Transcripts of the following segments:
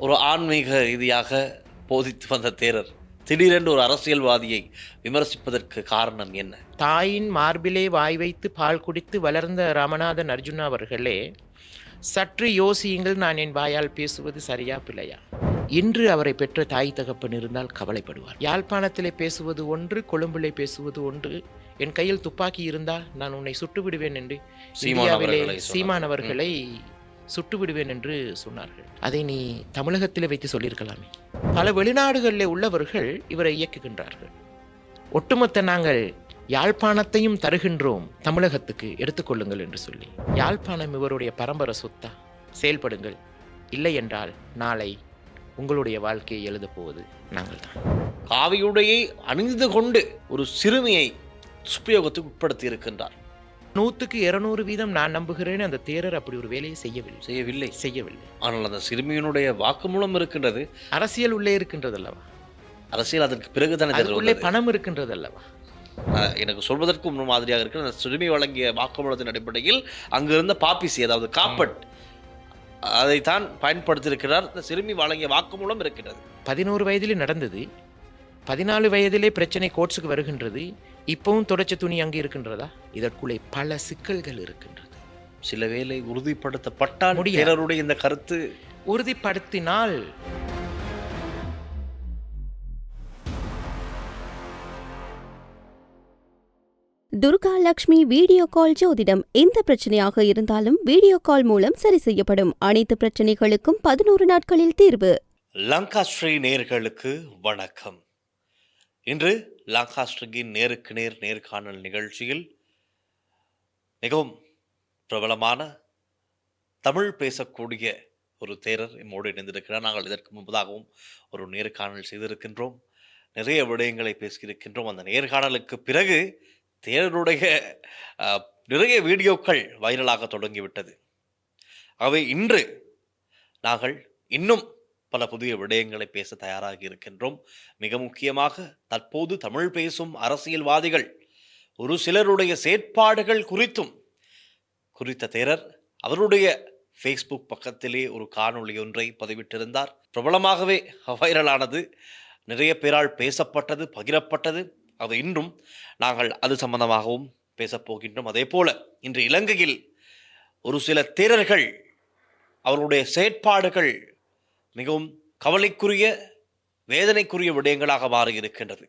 ஒரு ஆன்மீக ரீதியாக போதித்து வந்த தேரர் திடீரென்று ஒரு அரசியல்வாதியை விமர்சிப்பதற்கு காரணம் என்ன? தாயின் மார்பிலே வாய் வைத்து பால் குடித்து வளர்ந்த ராமநாதன் அர்ஜுனா அவர்களே, சற்று யோசியுங்கள், நான் என் வாயால் பேசுவது சரியா பிழையா? இன்று அவரை பெற்ற தாய் தகப்பன் இருந்தால் கவலைப்படுவார். யாழ்ப்பாணத்திலே பேசுவது ஒன்று, கொழும்பிலே பேசுவது ஒன்று. என் கையில் துப்பாக்கி இருந்தால் நான் உன்னை சுட்டு விடுவேன் என்று இந்தியாவிலே சீமானவர்களை சுட்டு விடுவேன் என்று சொன்னார்கள். அதை நீ தமிழகத்திலே வைத்து சொல்லியிருக்கலாமே. பல வெளிநாடுகளில் உள்ளவர்கள் இவரை இயக்குகின்றார்கள். ஒட்டுமொத்த நாங்கள் யாழ்ப்பாணத்தையும் தருகின்றோம் தமிழகத்துக்கு, எடுத்துக்கொள்ளுங்கள் என்று சொல்லி. யாழ்ப்பாணம் இவருடைய பரம்பரை சொத்தா? செயல்படுங்கள், இல்லை என்றால் நாளை உங்களுடைய வாழ்க்கையை எழுதப் போவது நாங்கள் தான். காவியுடையை அணிந்து கொண்டு ஒரு சிறுமியை சுப்பிரயோகத்துக்கு உட்படுத்தி இருக்கின்றார். 100க்கு 200% நான் நம்புகிறேன் அந்த தேரர் அப்படி ஒரு வேலையை செய்யவில்லை. ஆனால் அந்த சிறுமியினுடைய வாக்குமூலம் இருக்கின்றது. அரசியல் உள்ளே இருக்கின்றது அல்லவா? அரசியல் அதற்கு பிறகுதானே உள்ளே பணம் இருக்கின்றது அல்லவா? எனக்கு சொல்வதற்கு முன் மாதிரியாக இருக்கிற அந்த சிறுமி வழங்கிய வாக்குமூலத்தின் அடிப்படையில் அங்கிருந்த பாப்பிசி, அதாவது காப்பட், அதைத்தான் பயன்படுத்தியிருக்கிறார். இந்த சிறுமி வழங்கிய வாக்குமூலம் இருக்கின்றது. 11 வயதிலே நடந்தது. 14 வயதிலே பிரச்சனை கோர்ட்ஸுக்கு வருகின்றது. இப்பவும் தொடச்ச துணி அங்கே இருக்கின்றதா? இதற்குள்ளே பல சிக்கல்கள் இருக்கின்றது. சில வேளை உறுதிப்படுத்தப்பட்டால் தேரருடைய இந்த கருத்து உறுதிப்படுத்தினால் துர்கா லக்ஷ்மி வீடியோ கால் ஜோதிடம். எந்த பிரச்சனையாக இருந்தாலும் வீடியோ கால் மூலம் சரி செய்யப்படும். அனைத்து பிரச்சனைகளுக்கும் 11 நாட்களில் தீர்வு. லங்காஸ்ரீ நேர்களுக்கு வணக்கம். இன்று லங்காஸ்ரீயின் நேருக்கு நேர் நேர்காணல் நிகழ்ச்சியில் மிகவும் பிரபலமான தமிழ் பேசக்கூடிய ஒரு தேரர் நம்மோடு இணைந்திருக்கிறார். நாங்கள் இதற்கு முன்பதாகவும் ஒரு நேர்காணல் செய்திருக்கின்றோம். நிறைய விடயங்களை பேசியிருக்கின்றோம். அந்த நேர்காணலுக்கு பிறகு தேரருடைய நிறைய வீடியோக்கள் வைரலாக தொடங்கிவிட்டது. ஆகவே இன்று நாங்கள் இன்னும் பல புதிய விடயங்களை பேச தயாராகி இருக்கின்றோம். மிக முக்கியமாக தற்போது தமிழ் பேசும் அரசியல்வாதிகள் ஒரு சிலருடைய செயற்பாடுகள் குறித்த தேரர் அவருடைய ஃபேஸ்புக் பக்கத்திலே ஒரு காணொளி ஒன்றை பதிவிட்டிருந்தார். பிரபலமாகவே வைரலானது, நிறைய பேரால் பேசப்பட்டது, பகிரப்பட்டது. அது இன்றும் நாங்கள் அது சம்பந்தமாகவும் பேசப்போகின்றோம். அதே போல இன்று இலங்கையில் ஒரு சில தேரர்கள் அவருடைய செயற்பாடுகள் மிகவும் கவலைக்குரிய, வேதனைக்குரிய விடயங்களாக மாறி இருக்கின்றது.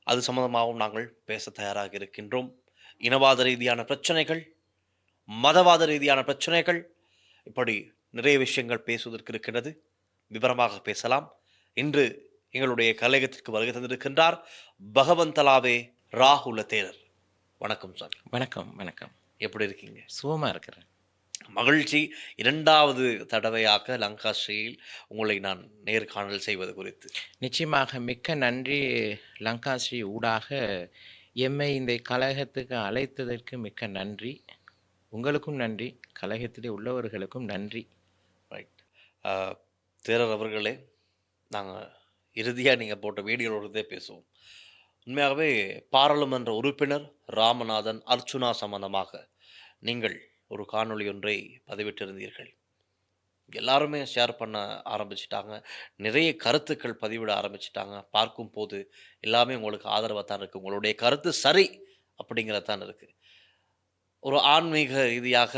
அது சம்பந்தமாகவும் நாங்கள் பேச தயாராக இருக்கின்றோம். இனவாத ரீதியான பிரச்சனைகள், மதவாத ரீதியான பிரச்சனைகள், இப்படி நிறைய விஷயங்கள் பேசுவதற்கு இருக்கின்றது. விவரமாக பேசலாம். இன்று எங்களுடைய கலையகத்திற்கு வருகை தந்திருக்கின்றார் பகவந்தலாவே ராகுல தேரர். வணக்கம் சார். வணக்கம். எப்படி இருக்கீங்க? சுகமா இருக்கிறேன். மகிழ்ச்சி. 2வது தடவையாக லங்காஸ்ரீயில் உங்களை நான் நேர்காணல் செய்வது குறித்து. நிச்சயமாக மிக்க நன்றி. லங்காஸ்ரீ ஊடாக எம்மை இந்த கழகத்துக்கு அழைத்ததற்கு மிக்க நன்றி. உங்களுக்கும் நன்றி, கழகத்திலே உள்ளவர்களுக்கும் நன்றி. ரைட். தேரர் அவர்களே, நாங்கள் இறுதியாக நீங்கள் போட்ட வீடியோவோடதே பேசுவோம். உண்மையாகவே பாராளுமன்ற உறுப்பினர் ராமநாதன் அர்ச்சுனா சம்பந்தமாக நீங்கள் ஒரு காணொளி ஒன்றை பதிவிட்டிருந்தீர்கள். எல்லாருமே ஷேர் பண்ண ஆரம்பிச்சிட்டாங்க. நிறைய கருத்துக்கள் பதிவிட ஆரம்பிச்சிட்டாங்க. பார்க்கும் போது எல்லாமே உங்களுக்கு ஆதரவாக தான் இருக்குது. உங்களுடைய கருத்து சரி அப்படிங்கிறதான் இருக்குது. ஒரு ஆன்மீக ரீதியாக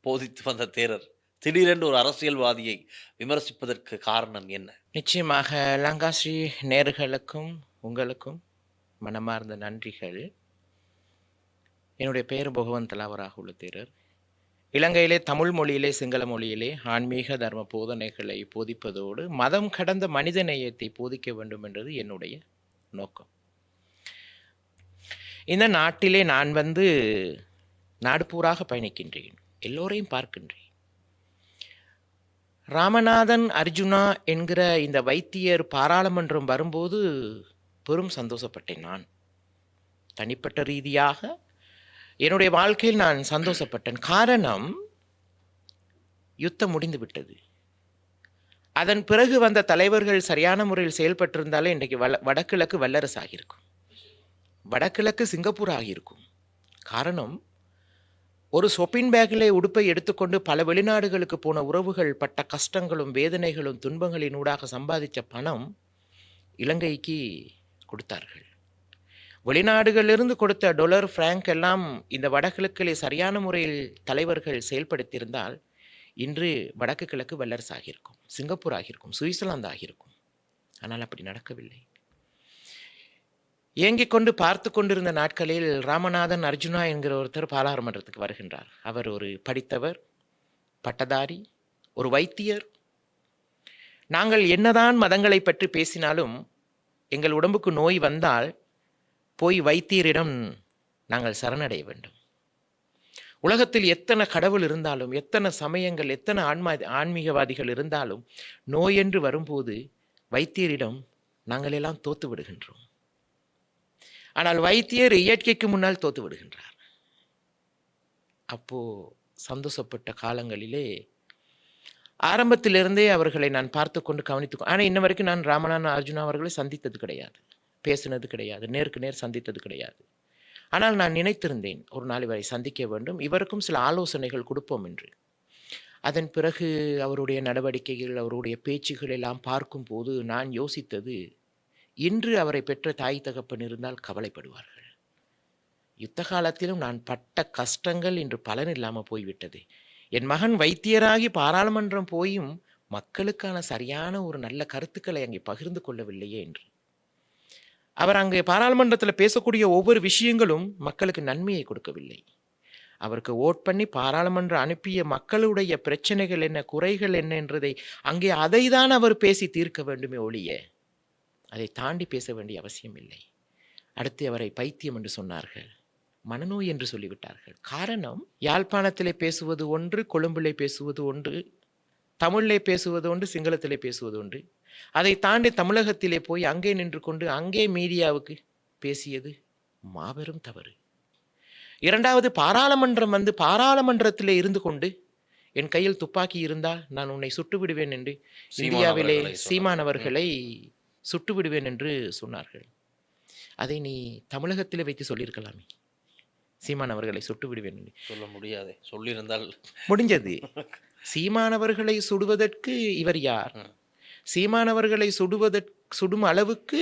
போதித்து வந்த தேரர் திடீரென்று ஒரு அரசியல்வாதியை விமர்சிப்பதற்கு காரணம் என்ன? நிச்சயமாக லங்காஸ்ரீ நேர்களுக்கும் உங்களுக்கும் மனமார்ந்த நன்றிகள். என்னுடைய பெயர் பகவந்தலாவராக உள்ள தேரர். இலங்கையிலே தமிழ் மொழியிலே, சிங்கள மொழியிலே ஆன்மீக தர்ம போதனைகளை போதிப்பதோடு மதம் கடந்த மனித நேயத்தை போதிக்க வேண்டும் என்றது என்னுடைய நோக்கம். இந்த நாட்டிலே நான் நாடு பூராக பயணிக்கின்றேன், எல்லோரையும் பார்க்கின்றேன். ராமநாதன் அர்ஜுனா என்கிற இந்த வைத்தியர் பாராளுமன்றம் வரும்போது பெரும் சந்தோஷப்பட்டேன். நான் தனிப்பட்ட ரீதியாக என்னுடைய வாழ்க்கையில் நான் சந்தோஷப்பட்டேன். காரணம், யுத்தம் முடிந்து விட்டது. அதன் பிறகு வந்த தலைவர்கள் சரியான முறையில் செயல்பட்டிருந்தாலே இன்றைக்கு வடகிழக்கு வல்லரசு ஆகியிருக்கும், வடகிழக்கு சிங்கப்பூர் ஆகியிருக்கும். காரணம், ஒரு ஷொப்பிங் பேக்கிலே உடுப்பை எடுத்துக்கொண்டு பல வெளிநாடுகளுக்கு போன உறவுகள் பட்ட கஷ்டங்களும் வேதனைகளும் துன்பங்களினூடாக சம்பாதித்த பணம் இலங்கைக்கு கொடுத்தார்கள். வெளிநாடுகளிலிருந்து கொடுத்த டொலர், பிராங்க் எல்லாம் இந்த வடகிழக்கிலே சரியான முறையில் தலைவர்கள் செயல்படுத்தியிருந்தால் இன்று வடக்கு கிழக்கு வல்லரசு ஆகியிருக்கும், சிங்கப்பூர் ஆகியிருக்கும், சுவிட்சர்லாந்து ஆகியிருக்கும். ஆனால் அப்படி நடக்கவில்லை. ஏங்கிக் கொண்டு பார்த்து கொண்டிருந்த நாட்களில் ராமநாதன் அர்ஜுனா என்கிற ஒருத்தர் பாராளுமன்றத்துக்கு வருகின்றார். அவர் ஒரு படித்தவர், பட்டதாரி, ஒரு வைத்தியர். நாங்கள் என்னதான் மதங்களை பற்றி பேசினாலும் எங்கள் உடம்புக்கு நோய் வந்தால் போய் வைத்தியரிடம் நாங்கள் சரணடைய வேண்டும். உலகத்தில் எத்தனை கடவுள் இருந்தாலும், எத்தனை சமயங்கள், எத்தனை ஆன்மீகவாதிகள் இருந்தாலும், நோய் என்று வரும்போது வைத்தியரிடம் நாங்கள் எல்லாம் தோத்து விடுகின்றோம். ஆனால் வைத்தியர் இயற்கைக்கு முன்னால் தோத்து விடுகின்றார். அப்போ சந்தோஷப்பட்ட காலங்களிலே ஆரம்பத்திலிருந்தே அவர்களை நான் பார்த்து கொண்டு கவனித்து, ஆனால் இன்ன வரைக்கும் நான் ராமநாதன் அர்ஜுனா அவர்களை சந்தித்தது கிடையாது, பேசினது கிடையாது, நேருக்கு நேர் சந்தித்தது கிடையாது. ஆனால் நான் நினைத்திருந்தேன் ஒரு நாள் இவரை சந்திக்க வேண்டும், இவருக்கும் சில ஆலோசனைகள் கொடுப்போம் என்று. அதன் பிறகு அவருடைய நடவடிக்கைகள், அவருடைய பேச்சுகள் எல்லாம் பார்க்கும்போது நான் யோசித்தது, இன்று அவரை பெற்ற தாய் தகப்பன் இருந்தால் கவலைப்படுவார்கள். யுத்த காலத்திலும் நான் பட்ட கஷ்டங்கள் இன்று பலன் இல்லாமல் போய்விட்டது. என் மகன் வைத்தியராகி பாராளுமன்றம் போயும் மக்களுக்கான சரியான ஒரு நல்ல கருத்துக்களை அங்கே பகிர்ந்து கொள்ளவில்லையே என்று. அவர் அங்கே பாராளுமன்றத்தில் பேசக்கூடிய ஒவ்வொரு விஷயங்களும் மக்களுக்கு நன்மையை கொடுக்கவில்லை. அவருக்கு ஓட் பண்ணி பாராளுமன்றம் அனுப்பிய மக்களுடைய பிரச்சனைகள் என்ன, குறைகள் என்ன என்றதை அங்கே அதை தான் அவர் பேசி தீர்க்க வேண்டுமே ஒழிய அதை தாண்டி பேச வேண்டிய அவசியம் இல்லை. அடுத்து அவரை பைத்தியம் என்று சொன்னார்கள், மனநோய் என்று சொல்லிவிட்டார்கள். காரணம், யாழ்ப்பாணத்திலே பேசுவது ஒன்று, கொழும்பிலே பேசுவது ஒன்று, தமிழிலே பேசுவது ஒன்று, சிங்களத்திலே பேசுவது ஒன்று. அதை தாண்டி தமிழகத்திலே போய் அங்கே நின்று கொண்டு அங்கே மீடியாவுக்கு பேசியது மாபெரும் தவறு. இரண்டாவது, பாராளுமன்றம் வந்து பாராளுமன்றத்திலே இருந்து கொண்டு என் கையில் துப்பாக்கி இருந்தால் நான் உன்னை சுட்டு விடுவேன் என்று இந்தியாவிலே சீமான் அவர்களை சுட்டு விடுவேன் என்று சொன்னார்கள். அதை நீ தமிழகத்திலே வைத்து சொல்லியிருக்கலாமே, சீமான் அவர்களை சுட்டு விடுவேன் என்று. சொல்ல முடியாது, சொல்லியிருந்தால் முடிஞ்சது. சீமானவர்களை சுடுவதற்கு இவர் யார்? சீமானவர்களை சுடும் அளவுக்கு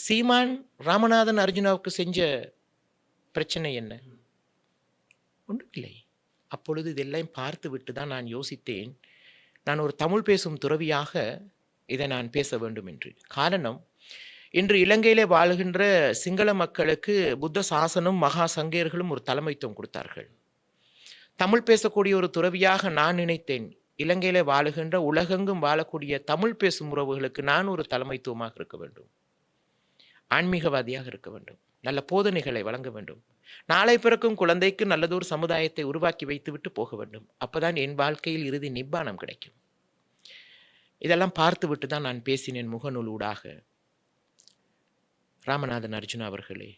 சீமான் ராமநாதன் அர்ஜுனாவுக்கு செஞ்ச பிரச்சனை என்ன? ஒன்றுமில்லை. அப்பொழுது இதெல்லாம் பார்த்து விட்டு தான் நான் யோசித்தேன், நான் ஒரு தமிழ் பேசும் துறவியாக இதை நான் பேச வேண்டும் என்று. காரணம், இன்று இலங்கையிலே வாழுகின்ற சிங்கள மக்களுக்கு புத்த சாசனம், மகா சங்கேர்களும் ஒரு தலைமைத்துவம் கொடுத்தார்கள். தமிழ் பேசக்கூடிய ஒரு துறவியாக நான் நினைத்தேன், இலங்கையிலே வாழுகின்ற உலகெங்கும் வாழக்கூடிய தமிழ் பேசும் உறவுகளுக்கு நான் ஒரு தலைமைத்துவமாக இருக்க வேண்டும், ஆன்மீகவாதியாக இருக்க வேண்டும், நல்ல போதனைகளை வழங்க வேண்டும், நாளை பிறக்கும் குழந்தைக்கு நல்லதொரு சமுதாயத்தை உருவாக்கி வைத்துவிட்டு போக வேண்டும். அப்போதான் என் வாழ்க்கையில் இறுதி நிப்பானம் கிடைக்கும். இதெல்லாம் பார்த்து விட்டு தான் நான் பேசினேன் முகநூல் ஊடாக. ராமநாதன் அர்ஜுனா அவர்களே,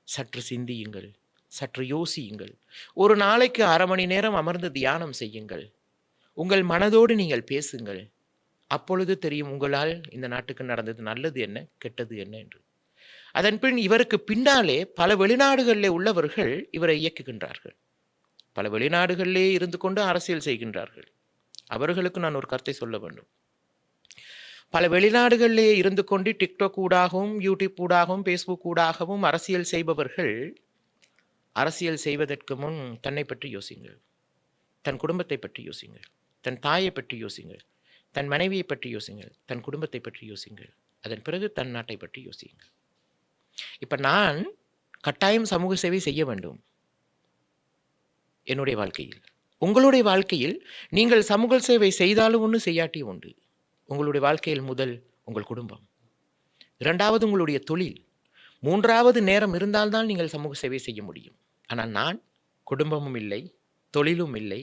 சற்று சிந்தியுங்கள், சற்று யோசியுங்கள். ஒரு நாளைக்கு 1/2 மணி நேரம் அமர்ந்து தியானம் செய்யுங்கள். உங்கள் மனதோடு நீங்கள் பேசுங்கள். அப்பொழுது தெரியும் உங்களால் இந்த நாட்டுக்கு நடந்தது நல்லது என்ன, கெட்டது என்ன என்று. அதன் பின் இவருக்கு பின்னாலே பல வெளிநாடுகளிலே உள்ளவர்கள் இவரை இயக்குகின்றார்கள். பல வெளிநாடுகளிலே இருந்து கொண்டு அரசியல் செய்கின்றார்கள். அவர்களுக்கு நான் ஒரு கருத்தை சொல்ல வேண்டும். பல வெளிநாடுகளிலே இருந்து கொண்டு டிக்டாக் ஊடாகவும், யூடியூப் ஊடாகவும், ஃபேஸ்புக் ஊடாகவும் அரசியல் செய்பவர்கள் அரசியல் செய்வதற்கு முன் தன்னை பற்றி யோசிங்கள், தன் குடும்பத்தை பற்றி யோசிங்கள், தன் தாயை பற்றி யோசிங்கள், தன் மனைவியை பற்றி யோசிங்கள், தன் குடும்பத்தை பற்றி யோசிங்கள். அதன் பிறகு தன் நாட்டை பற்றி யோசியுங்கள். இப்போ நான் கட்டாயம் சமூக சேவை செய்ய வேண்டும் என்னுடைய வாழ்க்கையில். உங்களுடைய வாழ்க்கையில் நீங்கள் சமூக சேவை செய்தாலும் ஒன்று, செய்யாட்டி உண்டு. உங்களுடைய வாழ்க்கையில் முதல் உங்கள் குடும்பம், 2வது உங்களுடைய தொழில், 3வது நேரம் இருந்தால்தான் நீங்கள் சமூக சேவை செய்ய முடியும். ஆனால் நான் குடும்பமும் இல்லை, தொழிலும் இல்லை,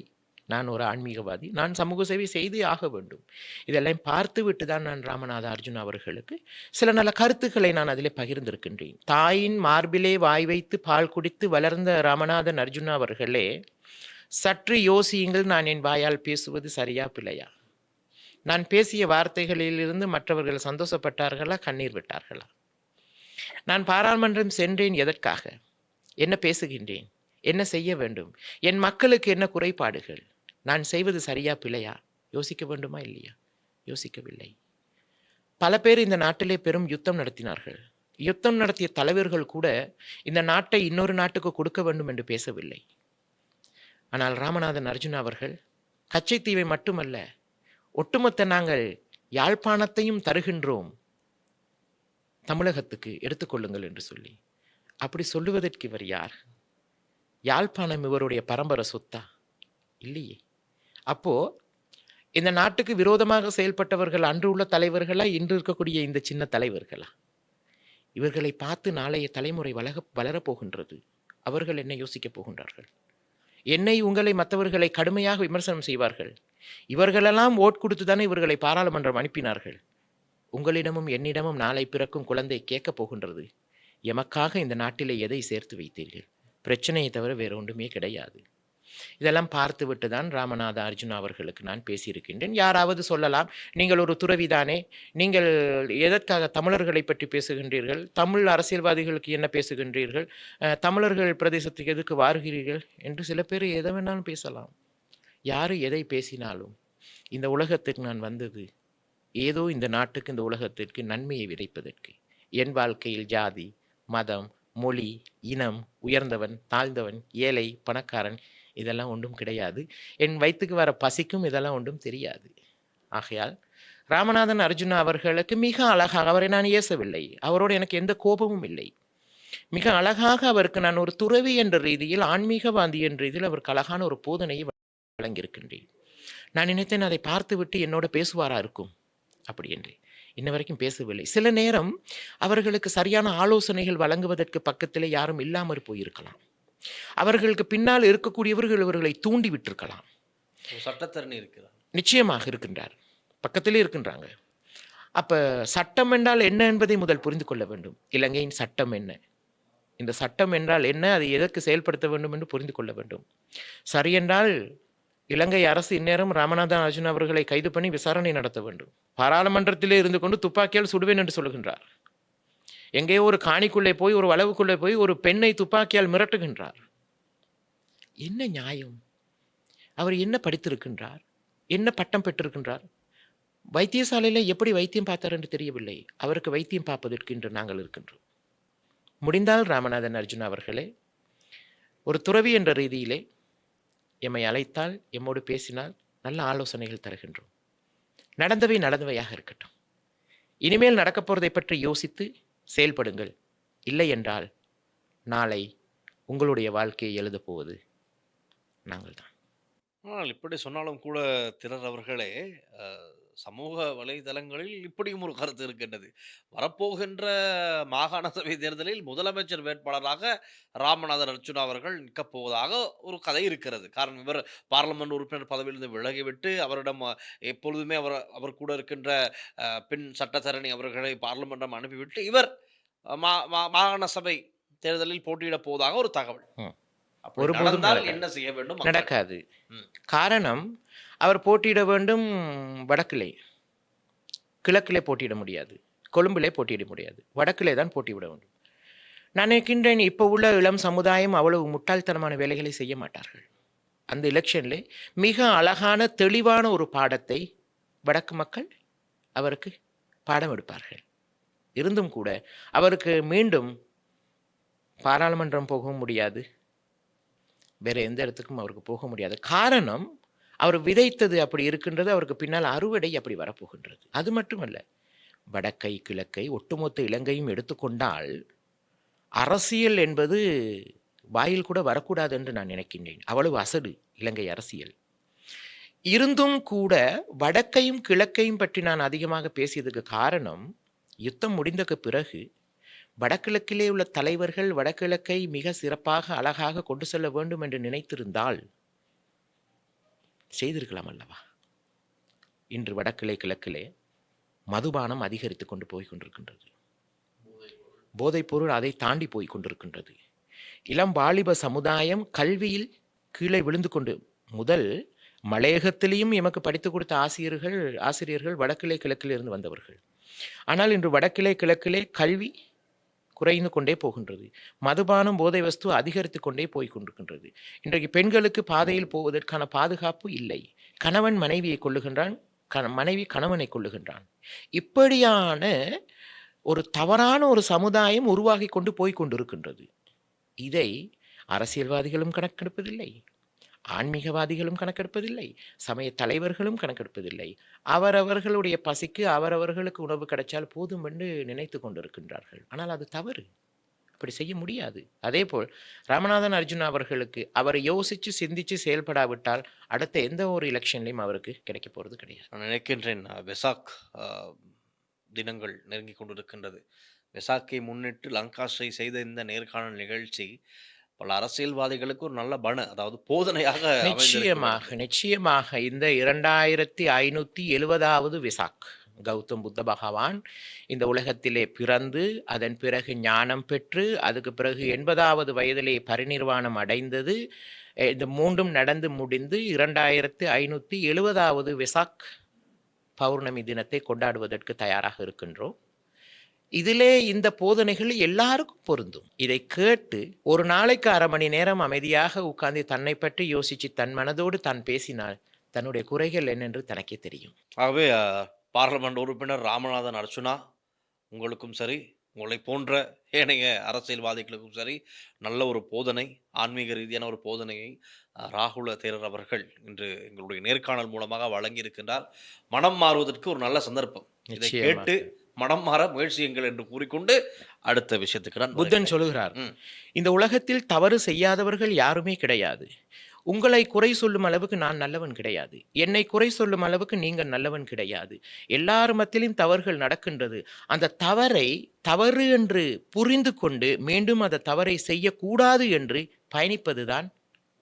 நான் ஒரு ஆன்மீகவாதி, நான் சமூக சேவை செய்து ஆக வேண்டும். இதெல்லாம் பார்த்து விட்டு தான் நான் ராமநாத அர்ஜுனா அவர்களுக்கு சில நல்ல கருத்துக்களை நான் அதிலே பகிர்ந்திருக்கின்றேன். தாயின் மார்பிலே வாய் வைத்து பால் குடித்து வளர்ந்த ராமநாதன் அர்ஜுனா அவர்களே, சற்று யோசியுங்கள், நான் என் வாயால் பேசுவது சரியா பிழையா? நான் பேசிய வார்த்தைகளிலிருந்து மற்றவர்கள் சந்தோஷப்பட்டார்களா, கண்ணீர் விட்டார்களா? நான் பாராளுமன்றம் சென்றேன் எதற்காக? என்ன பேசுகின்றேன்? என்ன செய்ய வேண்டும்? என் மக்களுக்கு என்ன குறைபாடுகள்? நான் செய்வது சரியா பிழையா? யோசிக்க வேண்டுமா இல்லையா? யோசிக்கவில்லை. பல பேர் இந்த நாட்டிலே பெரும் யுத்தம் நடத்தினார்கள். யுத்தம் நடத்திய தலைவர்கள் கூட இந்த நாட்டை இன்னொரு நாட்டுக்கு கொடுக்க வேண்டும் என்று பேசவில்லை. ஆனால் ராமநாதன் அர்ஜுனா அவர்கள் கச்சைத்தீவை மட்டுமல்ல, ஒட்டுமொத்த நாங்கள் யாழ்ப்பாணத்தையும் தருகின்றோம் தமிழகத்துக்கு, எடுத்துக்கொள்ளுங்கள் என்று சொல்லி. அப்படி சொல்லுவதற்கு இவர் யார்? யாழ்ப்பாணம் இவருடைய பரம்பரை சொத்தா? இல்லையே. அப்போ இந்த நாட்டுக்கு விரோதமாக செயல்பட்டவர்கள் அன்று உள்ள தலைவர்களா, இன்று இருக்கக்கூடிய இந்த சின்ன தலைவர்களா? இவர்களை பார்த்து நாளைய தலைமுறை வளரப்போகின்றது. அவர்கள் என்ன யோசிக்கப் போகின்றார்கள்? என்னை, உங்களை, மற்றவர்களை கடுமையாக விமர்சனம் செய்வார்கள். இவர்களெல்லாம் ஓட் கொடுத்து தானே இவர்களை பாராளுமன்றம் அனுப்பினார்கள். உங்களிடமும் என்னிடமும் நாளை பிறக்கும் குழந்தை கேட்கப் போகின்றது, எமக்காக இந்த நாட்டிலே எதை சேர்த்து வைத்தீர்கள்? பிரச்சனையை தவிர வேறு ஒன்றுமே கிடையாது. இதெல்லாம் பார்த்துவிட்டு தான் ராமநாத அர்ஜுனா அவர்களுக்கு நான் பேசியிருக்கின்றேன். யாராவது சொல்லலாம், நீங்கள் ஒரு துறவிதானே, நீங்கள் எதற்காக தமிழர்களை பற்றி பேசுகின்றீர்கள்? தமிழ் அரசியல்வாதிகளுக்கு என்ன பேசுகின்றீர்கள்? தமிழர்கள் பிரதேசத்துக்கு எதுக்கு வாருகிறீர்கள் என்று சில பேர் எதை வேணாலும் பேசலாம். யார் எதை பேசினாலும் இந்த உலகத்துக்கு நான் வந்தது ஏதோ இந்த நாட்டுக்கு, இந்த உலகத்திற்கு நன்மையை விதைப்பதற்கு. என் வாழ்க்கையில் ஜாதி, மதம், மொழி, இனம், உயர்ந்தவன், தாழ்ந்தவன், ஏழை, பணக்காரன் இதெல்லாம் ஒன்றும் கிடையாது. என் வயிற்றுக்கு வர பசிக்கும் இதெல்லாம் ஒன்றும் தெரியாது. ஆகையால் ராமநாதன் அர்ஜுனா அவர்களுக்கு மிக அழகாக, அவரை நான் ஏசவில்லை, அவரோடு எனக்கு எந்த கோபமும் இல்லை, மிக அழகாக அவருக்கு நான் ஒரு துறவி என்ற ரீதியில், ஆன்மீகவாதி என்ற ரீதியில் அவருக்கு அழகான ஒரு போதனையை வழங்கியிருக்கின்றேன். நான் நினைத்தேன் அதை பார்த்துவிட்டு என்னோட பேசுவாரா இருக்கும் அப்படி என்று. இன்ன வரைக்கும் பேசவில்லை. சில நேரம் அவர்களுக்கு சரியான ஆலோசனைகள் வழங்குவதற்கு பக்கத்திலே யாரும் இல்லாமல் போயிருக்கலாம். அவர்களுக்கு பின்னால் இருக்கக்கூடியவர்கள் இவர்களை தூண்டி விட்டிருக்கலாம். சட்டத்தரணி இருக்கிறார், நிச்சயமாக இருக்கின்றார், பக்கத்திலே இருக்கின்றாங்க. அப்ப சட்டம் என்றால் என்ன என்பதை முதல் புரிந்து கொள்ள வேண்டும். இலங்கையின் சட்டம் என்ன, இந்த சட்டம் என்றால் என்ன, அதை எதற்கு செயல்படுத்த வேண்டும் என்று புரிந்து கொள்ள வேண்டும். சரி என்றால் இலங்கை அரசு இந்நேரம் ராமநாதன் அர்ஜுனா அவர்களை கைது பண்ணி விசாரணை நடத்த வேண்டும். பாராளுமன்றத்திலே இருந்து கொண்டு துப்பாக்கியால் சுடுவேன் என்று சொல்லுகின்றார். எங்கேயோ ஒரு காணிக்குள்ளே போய், ஒரு வளவுக்குள்ளே போய் ஒரு பெண்ணை துப்பாக்கியால் மிரட்டுகின்றார். என்ன நியாயம்? அவர் என்ன படித்திருக்கின்றார்? என்ன பட்டம் பெற்றிருக்கின்றார்? வைத்தியசாலையில் எப்படி வைத்தியம் பார்த்தார் என்று தெரியவில்லை. அவருக்கு வைத்தியம் பார்ப்பதற்கு இன்று நாங்கள் இருக்கின்றோம். முடிந்தால் ராமநாதன் அர்ஜுனா அவர்களே, ஒரு துறவி என்ற ரீதியிலே எம்மை அழைத்தால், எம்மோடு பேசினால் நல்ல ஆலோசனைகள் தருகின்றோம். நடந்தவை நடந்தவையாக இருக்கட்டும். இனிமேல் நடக்கப் போறதை பற்றி யோசித்து செயல்படுங்கள். இல்லை என்றால் நாளை உங்களுடைய வாழ்க்கையை எழுதப் போவது நாங்கள் தான். ஆனால் இப்படி சொன்னாலும் கூட திரர் அவர்களே, சமூக வலைதளங்களில் இப்படியும் ஒரு கருத்து இருக்கின்றது. வரப்போகின்ற மாகாண சபை தேர்தலில் முதலமைச்சர் வேட்பாளராக ராமநாதன் அர்ஜுனா அவர்கள் நிற்கப் போவதாக ஒரு கதை இருக்கிறது. காரணம், இவர் பார்லமெண்ட் உறுப்பினர் பதவியிலிருந்து விலகிவிட்டு அவரிடம் எப்பொழுதுமே அவர் கூட இருக்கின்ற பெண் சட்டத்தரணி அவர்களை பார்லமெண்டம் அனுப்பிவிட்டு இவர் மாகாண சபை தேர்தலில் போட்டியிடப் போவதாக ஒரு தகவல். ஒருபோதும் என்ன செய்ய வேண்டும்? நடக்காது. காரணம், அவர் போட்டியிட வேண்டும் வடக்கிலே, கிழக்கிலே போட்டியிட முடியாது, கொழும்பிலே போட்டியிட முடியாது, வடக்கிலே தான் போட்டியிட வேண்டும். நான் நினைக்கின்றேன், இப்போ உள்ள இளம் சமுதாயம் அவ்வளவு முட்டாள்தனமான வேலைகளை செய்ய மாட்டார்கள். அந்த எலெக்ஷன்ல மிக அழகான தெளிவான ஒரு பாடத்தை வடக்கு மக்கள் அவருக்கு பாடம் எடுப்பார்கள். இருந்தும் கூட அவருக்கு மீண்டும் பாராளுமன்றம் போகவும் முடியாது, வேற எந்த இடத்துக்கும் அவருக்கு போக முடியாது. காரணம், அவர் விதைத்தது அப்படி இருக்கின்றது, அவருக்கு பின்னால் அறுவடை அப்படி வரப்போகின்றது. அது மட்டுமல்ல, வடக்கை கிழக்கை ஒட்டுமொத்த இலங்கையும் எடுத்துக்கொண்டால் அரசியல் என்பது வாயில் கூட வரக்கூடாது என்று நான் நினைக்கின்றேன். அவ்வளவு அசடு இலங்கை அரசியல். இருந்தும் கூட வடக்கையும் கிழக்கையும் பற்றி நான் அதிகமாக பேசியதுக்கு காரணம், யுத்தம் முடிந்தக்கு பிறகு வடகிழக்கிலே உள்ள தலைவர்கள் வடகிழக்கை மிக சிறப்பாக அழகாக கொண்டு செல்ல வேண்டும் என்று நினைத்திருந்தால் செய்திருக்கலாம் அல்லவா? இன்று வடகிழை கிழக்கிலே மதுபானம் அதிகரித்து கொண்டு போய் கொண்டிருக்கின்றது. போதைப்பொருள் அதை தாண்டி போய் கொண்டிருக்கின்றது. இளம் வாலிப சமுதாயம் கல்வியில் கீழே விழுந்து கொண்டு, முதல் மலையகத்திலேயும் எமக்கு படித்துக் கொடுத்த ஆசிரியர்கள் வடகிழை கிழக்கிலிருந்து வந்தவர்கள். ஆனால் இன்று வடகிழை கிழக்கிலே கல்வி குறைந்து கொண்டே போகின்றது. மதுபானம் போதை வஸ்து அதிகரித்து கொண்டே போய் கொண்டிருக்கின்றது. இன்றைக்கு பெண்களுக்கு பாதையில் போவதற்கான பாதுகாப்பு இல்லை. கணவன் மனைவியை கொள்ளுகின்றான், மனைவி கணவனை கொள்ளுகின்றான். இப்படியான ஒரு தவறான ஒரு சமுதாயம் உருவாகி கொண்டு போய் கொண்டிருக்கின்றது. இதை அரசியல்வாதிகளும் கணக்கெடுப்பதில்லை, ஆன்மீகவாதிகளும் கணக்கெடுப்பதில்லை, சமய தலைவர்களும் கணக்கெடுப்பதில்லை. அவரவர்களுடைய பசிக்கு அவரவர்களுக்கு உணவு கிடைச்சால் போதும் என்று நினைத்து கொண்டிருக்கின்றார்கள். ஆனால் அது தவறு. அப்படி செய்ய முடியாது. அதே போல் ராமநாதன் அர்ஜுனா அவர்களுக்கு அவர் யோசித்து சிந்தித்து செயல்படாவிட்டால் அடுத்த எந்த ஒரு எலெக்ஷன்லையும் அவருக்கு கிடைக்க போகிறது கிடையாது. நான் நினைக்கின்றேன் வெசாக் தினங்கள் நெருங்கி கொண்டிருக்கின்றது. வெசாக்கை முன்னிட்டு லங்காஸ்ரீ செய்த இந்த நேர்காணல் நிகழ்ச்சி பல அரசியல்வாதிகளுக்கு ஒரு நல்ல அதாவது போதனையாக நிச்சயமாக இந்த 2570வது வெசாக் கௌதம் புத்த பகவான் இந்த உலகத்திலே பிறந்து அதன் பிறகு ஞானம் பெற்று அதுக்கு பிறகு 80வது வயதிலே பரிநிர்வாணம் அடைந்தது. இந்த மூன்றும் நடந்து முடிந்து 2570வது வெசாக் பௌர்ணமி தினத்தை கொண்டாடுவதற்கு தயாராக இருக்கின்றோம். இதிலே இந்த போதனைகள் எல்லாருக்கும் பொருந்தும். இதை கேட்டு ஒரு நாளைக்கு 1/2 மணி நேரம் அமைதியாக உட்கார்ந்து தன்னை பற்றி யோசித்து தன் மனதோடு தான் பேசினால் தன்னுடைய குறைகள் என்னென்று தனக்கே தெரியும். ஆகவே பார்லமெண்ட் உறுப்பினர் ராமநாதன் அர்ச்சுனா, உங்களுக்கும் சரி, உங்களை போன்ற ஏனைய அரசியல்வாதிகளுக்கும் சரி, நல்ல ஒரு போதனை, ஆன்மீக ரீதியான ஒரு போதனையை ராகுல தேரர் அவர்கள் இன்று எங்களுடைய நேர்காணல் மூலமாக வழங்கியிருக்கின்றார். மனம் மாறுவதற்கு ஒரு நல்ல சந்தர்ப்பம். இதை கேட்டு மனம் மாற முயற்சியுங்கள் என்று கூறிக்கொண்டு அடுத்த விஷயத்துக்கு நான் புத்தன் சொல்லுகிறார், இந்த உலகத்தில் தவறு செய்யாதவர்கள் யாருமே கிடையாது. உங்களை குறை சொல்லும் அளவுக்கு நான் நல்லவன் கிடையாது, என்னை குறை சொல்லும் அளவுக்கு நீங்கள் நல்லவன் கிடையாது. எல்லார் மத்தியிலும் தவறுகள் நடக்கின்றது. அந்த தவறை தவறு என்று புரிந்து கொண்டு மீண்டும் அந்த தவறை செய்யக்கூடாது என்று பயணிப்பதுதான்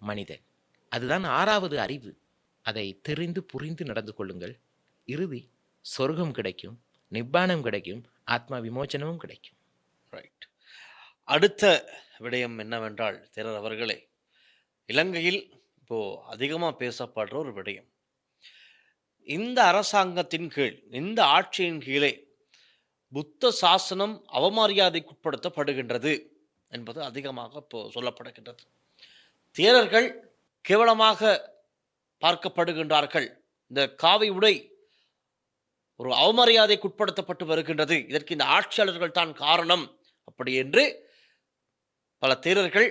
மனிதன். அதுதான் 6வது அறிவு. அதை தெரிந்து புரிந்து நடந்து கொள்ளுங்கள். இறுதி சொர்க்கம் கிடைக்கும், நிப்பானம் கிடைக்கும், ஆத்மா விமோச்சனமும் கிடைக்கும். ரைட். அடுத்த விடயம் என்னவென்றால் தேரர் அவர்களே, இலங்கையில் இப்போ அதிகமாக பேசப்படுற ஒரு விடயம், இந்த அரசாங்கத்தின் கீழ், இந்த ஆட்சியின் கீழே புத்த சாசனம் அவமரியாதைக்குட்படுத்தப்படுகின்றது என்பது அதிகமாக இப்போ சொல்லப்படுகின்றது. தேரர்கள் கேவலமாக பார்க்கப்படுகின்றார்கள். இந்த காவி உடை ஒரு அவமரியாதைக்குட்படுத்தப்பட்டு வருகின்றது, இதற்கு இந்த ஆட்சியாளர்கள் தான் காரணம் அப்படி என்று பல தேரர்கள்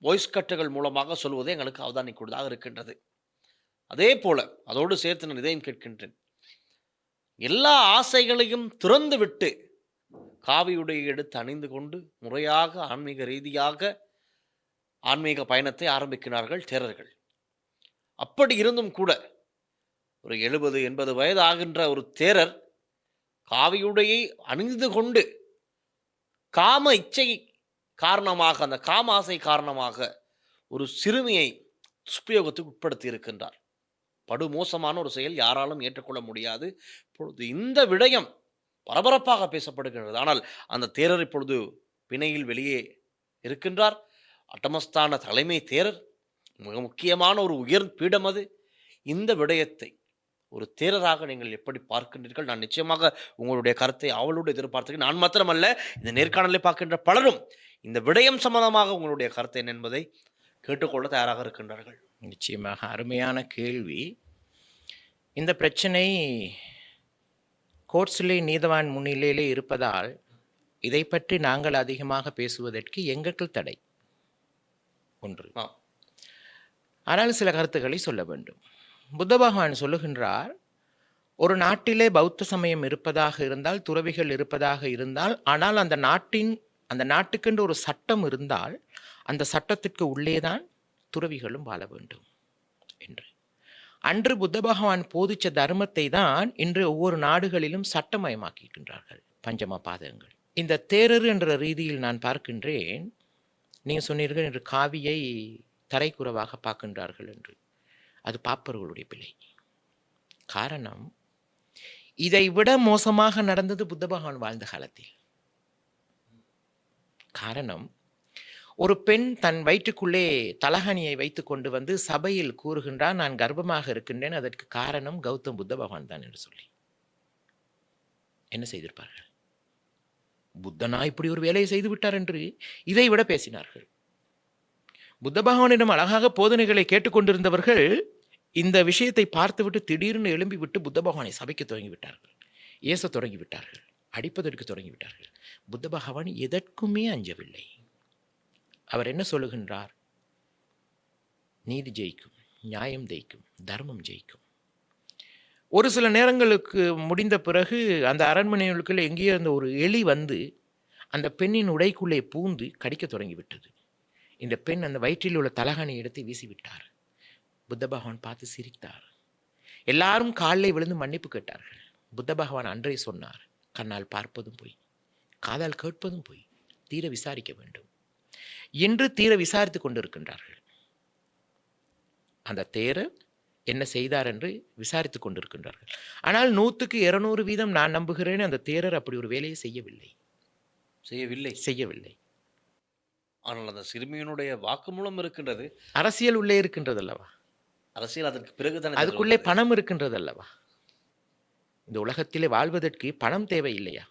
வாய்ஸ் கட்டுகள் மூலமாக சொல்வதை எங்களுக்கு அவதானிக்கூடியதாக இருக்கின்றது. அதே போல அதோடு சேர்த்து நான் இதையும் கேட்கின்றேன், எல்லா ஆசைகளையும் திறந்து விட்டு காவியுடையை எடுத்து அணிந்து கொண்டு முறையாக ஆன்மீக ரீதியாக ஆன்மீக பயணத்தை ஆரம்பிக்கிறார்கள் தேரர்கள். அப்படி இருந்தும் கூட ஒரு 70-80 வயது ஆகின்ற ஒரு தேரர் காவியுடையை அணிந்து கொண்டு காம இச்சை காரணமாக, அந்த காம ஆசை காரணமாக ஒரு சிறுமியை துஷ்பிரயோகத்துக்கு உட்படுத்தி இருக்கின்றார். படுமோசமான ஒரு செயல், யாராலும் ஏற்றுக்கொள்ள முடியாது. இப்பொழுது இந்த விடயம் பரபரப்பாக பேசப்படுகின்றது. ஆனால் அந்த தேரர் இப்பொழுது பிணையில் வெளியே இருக்கின்றார். அட்டமஸ்தான தலைமை தேரர், மிக முக்கியமான ஒரு உயர் பீடம் அது. இந்த விடயத்தை ஒரு தேரராக நீங்கள் எப்படி பார்க்கின்றீர்கள்? நான் நிச்சயமாக உங்களுடைய கருத்தை அவளோடு எதிர்பார்த்து, நான் மாத்திரமல்ல இந்த நேர்காணலை பார்க்கின்ற பலரும் இந்த விடயம் சம்பந்தமாக உங்களுடைய கருத்து என்ன என்பதை கேட்டுக்கொள்ள தயாராக இருக்கின்றார்கள். நிச்சயமாக அருமையான கேள்வி. இந்த பிரச்சனை கோர்ட்ஸிலே நீதவான் முன்னிலையிலே இருப்பதால் இதை பற்றி நாங்கள் அதிகமாக பேசுவதற்கு எங்களுக்கு தடை ஒன்று. ஆனால் சில கருத்துக்களை சொல்ல வேண்டும். புத்த பகவான் சொல்லுகின்றார், ஒரு நாட்டிலே பௌத்த சமயம் இருப்பதாக இருந்தால், துறவிகள் இருப்பதாக இருந்தால், ஆனால் அந்த நாட்டுக்கென்று ஒரு சட்டம் இருந்தால் அந்த சட்டத்திற்கு உள்ளேதான் துறவிகளும் வாழ வேண்டும் என்று. அன்று புத்த பகவான் போதிச்ச தர்மத்தை தான் இன்று ஒவ்வொரு நாடுகளிலும் சட்டமயமாக்கியிருக்கின்றார்கள், பஞ்சம பாதகங்கள். இந்த தேரர் என்ற ரீதியில் நான் பார்க்கின்றேன், நீங்கள் சொன்னீர்கள் என்று காவியை தரைக்குறவாக பார்க்கின்றார்கள் என்று. அது பாப்பர்களுடைய பிழை. காரணம், இதை விட மோசமாக நடந்தது புத்த பகவான் வாழ்ந்த காலத்தில். காரணம், ஒரு பெண் தன் வயிற்றுக்குள்ளே தலகணியை வைத்து கொண்டு வந்து சபையில் கூறுகின்றார், நான் கர்ப்பமாக இருக்கின்றேன், அதற்கு காரணம் கௌதம் புத்த பகவான் தான் என்று சொல்லி என்ன செய்திருப்பார்கள்? புத்தனா இப்படி ஒரு வேலையை செய்து விட்டார் என்று இதை விட பேசினார்கள். புத்த பகவானிடம் அழகாக போதனைகளை கேட்டுக்கொண்டிருந்தவர்கள் இந்த விஷயத்தை பார்த்துவிட்டு திடீர்னு எழும்பி விட்டு புத்த பகவானை சபைக்கு தொடங்கிவிட்டார்கள், ஏச தொடங்கிவிட்டார்கள், அடிப்பதற்கு தொடங்கிவிட்டார்கள். புத்த பகவான் எதற்குமே அஞ்சவில்லை. அவர் என்ன சொல்லுகின்றார்? நீதி ஜெயிக்கும், நியாயம் ஜெயிக்கும், தர்மம் ஜெயிக்கும். ஒரு சில நேரங்களுக்கு முடிந்த பிறகு அந்த அரண்மனைகளுக்குள்ள எங்கேயோ இருந்த ஒரு எலி வந்து அந்த பெண்ணின் உடைக்குள்ளே பூந்து கடிக்க தொடங்கிவிட்டது. இந்த பெண் அந்த வயிற்றில் உள்ள தலகாணி எடுத்து வீசிவிட்டார். புத்த பகவான் பார்த்து சிரித்தார். எல்லாரும் காலில் விழுந்து மன்னிப்பு கேட்டார்கள். புத்த பகவான் அன்றே சொன்னார், கண்ணால் பார்ப்பதும் போய், காதால் கேட்பதும் போய், தீர விசாரிக்க வேண்டும் என்று தீர விசாரித்து கொண்டிருக்கின்றார்கள். அந்த தேரர் என்ன செய்தார் என்று விசாரித்து கொண்டிருக்கின்றார்கள். ஆனால் 100க்கு 200% நான் நம்புகிறேன், அந்த தேரர் அப்படி ஒரு வேலையை செய்யவில்லை. ஆனால் அந்த சிறுமியினுடைய வாக்குமூலம் இருக்கின்றது. அரசியல் உள்ளே இருக்கின்றது அல்லவா? அரசியல் அதற்கு பிறகுதான் அதுக்குள்ளே பணம் இருக்கின்றது அல்லவா? இந்த உலகத்திலே வாழ்வதற்கு பணம் தேவை இல்லையா?